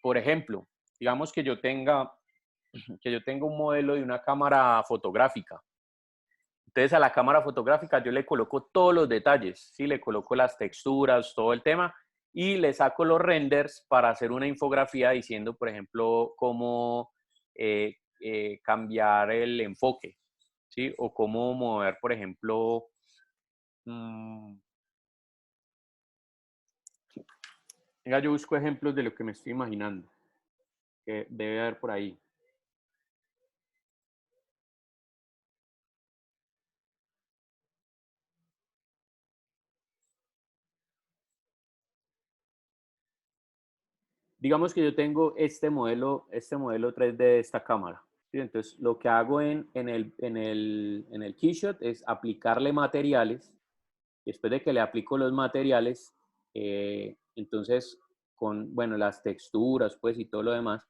Por ejemplo, digamos que yo tenga un modelo de una cámara fotográfica. Entonces a la cámara fotográfica yo le coloco todos los detalles, ¿sí? Le coloco las texturas, todo el tema, y le saco los renders para hacer una infografía diciendo, por ejemplo, cómo cambiar el enfoque, ¿sí? O cómo mover, por ejemplo, venga, yo busco ejemplos de lo que me estoy imaginando, que debe haber por ahí. Digamos que yo tengo este modelo 3D de esta cámara. ¿Sí? Entonces, lo que hago en el Keyshot es aplicarle materiales. Después de que le aplico los materiales, entonces, con, bueno, las texturas, pues, y todo lo demás,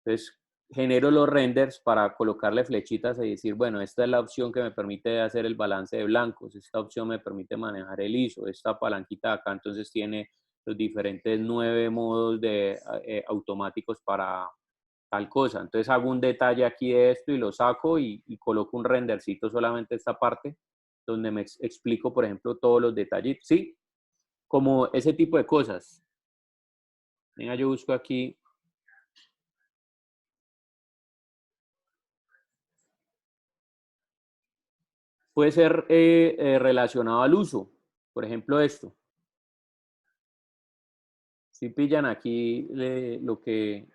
entonces, genero los renders para colocarle flechitas y decir, bueno, esta es la opción que me permite hacer el balance de blancos, esta opción me permite manejar el ISO, esta palanquita de acá entonces tiene los diferentes 9 modos de, automáticos para tal cosa. Entonces hago un detalle aquí de esto y lo saco y coloco un rendercito solamente esta parte donde me explico, por ejemplo, todos los detallitos, ¿sí? Como ese tipo de cosas. Venga, yo busco aquí. Puede ser relacionado al uso. Por ejemplo, esto. Si pillan aquí lo que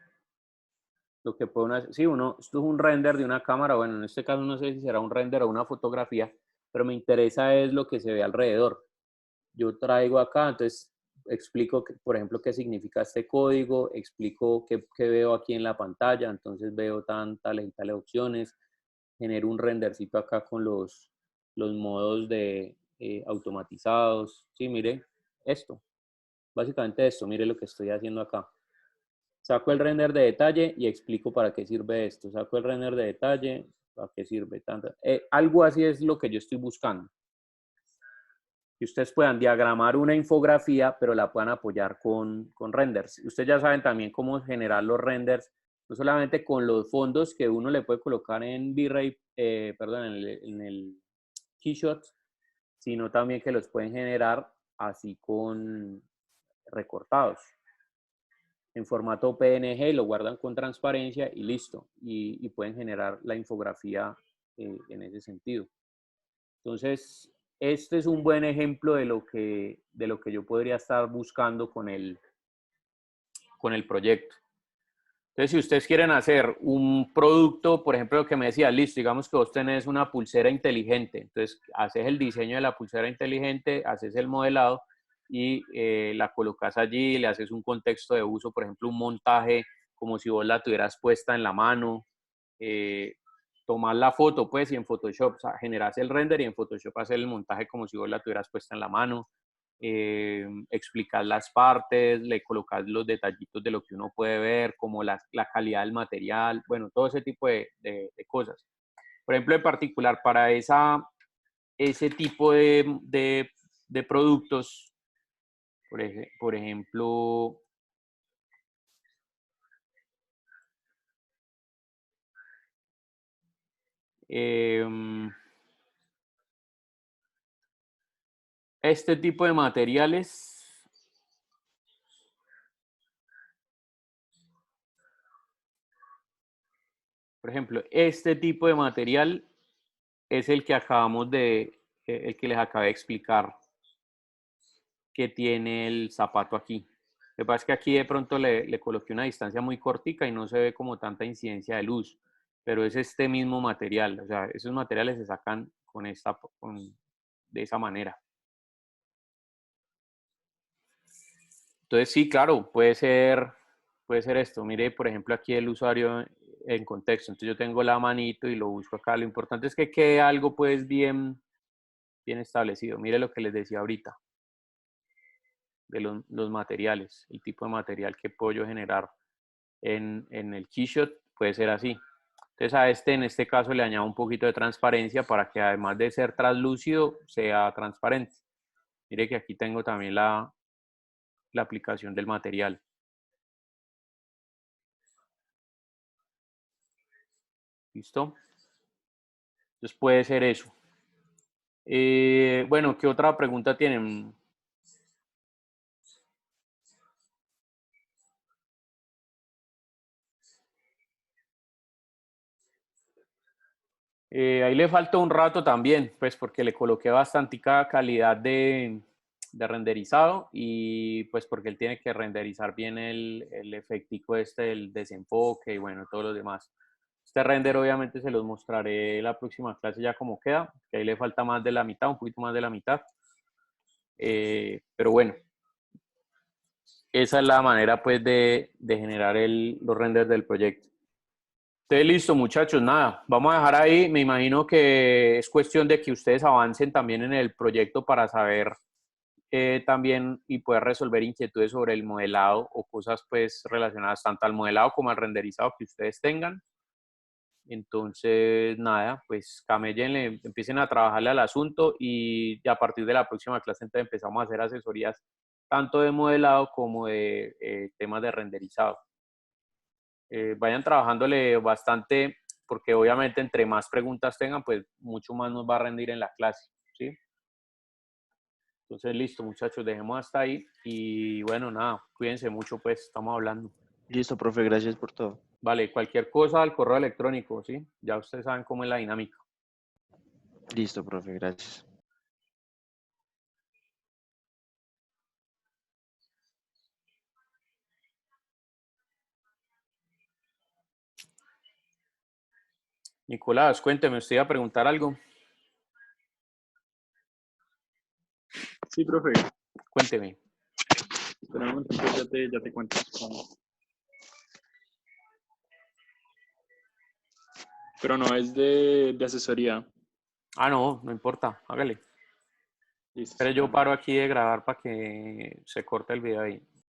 pueden hacer. Sí, esto es un render de una cámara. Bueno, en este caso no sé si será un render o una fotografía, pero me interesa es lo que se ve alrededor. Yo traigo acá, entonces explico, por ejemplo, qué significa este código, explico qué veo aquí en la pantalla, entonces veo tales y tales opciones, genero un rendercito acá con los modos de automatizados. Sí, mire esto, básicamente esto, mire lo que estoy haciendo acá. Saco el render de detalle y explico para qué sirve esto. Saco el render de detalle, para qué sirve tanto. Algo así es lo que yo estoy buscando. Que ustedes puedan diagramar una infografía, pero la puedan apoyar con renders. Ustedes ya saben también cómo generar los renders, no solamente con los fondos que uno le puede colocar en V-Ray, perdón, en el Keyshot, sino también que los pueden generar así con recortados en formato PNG, lo guardan con transparencia y listo. Y pueden generar la infografía en ese sentido. Entonces, este es un buen ejemplo de lo que yo podría estar buscando con el proyecto. Entonces, si ustedes quieren hacer un producto, por ejemplo, lo que me decía, listo, digamos que vos tenés una pulsera inteligente, entonces haces el diseño de la pulsera inteligente, haces el modelado y la colocas allí, le haces un contexto de uso, por ejemplo, un montaje como si vos la tuvieras puesta en la mano, tomar la foto, pues, y en Photoshop, o sea, generas el render y en Photoshop hacer el montaje como si vos la tuvieras puesta en la mano, explicar las partes, le colocas los detallitos de lo que uno puede ver, como la calidad del material, bueno, todo ese tipo de cosas. Por ejemplo, en particular, para ese tipo de productos, por ejemplo, este tipo de materiales, por ejemplo, este tipo de material es el que el que les acabé de explicar, que tiene el zapato aquí. Lo que pasa es que aquí de pronto le coloqué una distancia muy cortica y no se ve como tanta incidencia de luz, pero es este mismo material, o sea, esos materiales se sacan de esa manera. Entonces sí, claro, puede ser esto. Mire, por ejemplo, aquí el usuario en contexto. Entonces yo tengo la manito y lo busco acá. Lo importante es que quede algo pues bien establecido. Mire lo que les decía ahorita de los materiales, el tipo de material que puedo yo generar en el Keyshot puede ser así. Entonces a este, en este caso, le añado un poquito de transparencia para que además de ser translúcido, sea transparente. Mire que aquí tengo también la aplicación del material. ¿Listo? Entonces puede ser eso. Bueno, ¿qué otra pregunta tienen? Ahí le falta un rato también, pues porque le coloqué bastante calidad de renderizado y pues porque él tiene que renderizar bien el efectico este del desenfoque y bueno, todos los demás. Este render obviamente se los mostraré la próxima clase ya como queda, que ahí le falta más de la mitad, un poquito más de la mitad. Pero bueno, esa es la manera pues de generar los renders del proyecto. Entonces, listo, muchachos, nada, vamos a dejar ahí. Me imagino que es cuestión de que ustedes avancen también en el proyecto para saber también y poder resolver inquietudes sobre el modelado o cosas pues relacionadas tanto al modelado como al renderizado que ustedes tengan. Entonces, nada, pues camellenle, empiecen a trabajarle al asunto y a partir de la próxima clase entonces empezamos a hacer asesorías tanto de modelado como de temas de renderizado. Vayan trabajándole bastante porque obviamente entre más preguntas tengan, pues mucho más nos va a rendir en la clase, ¿sí? Entonces, listo, muchachos, dejemos hasta ahí y bueno, nada, cuídense mucho, pues estamos hablando. Listo, profe, gracias por todo. Vale, cualquier cosa al correo electrónico, ¿sí? Ya ustedes saben cómo es la dinámica. Listo, profe, gracias. Nicolás, cuénteme, ¿usted iba a preguntar algo? Sí, profe. Cuénteme. Espera un momento, ya te cuento. Pero no es de asesoría. Ah, no, no importa, hágale. Listo. Pero yo paro aquí de grabar para que se corte el video ahí.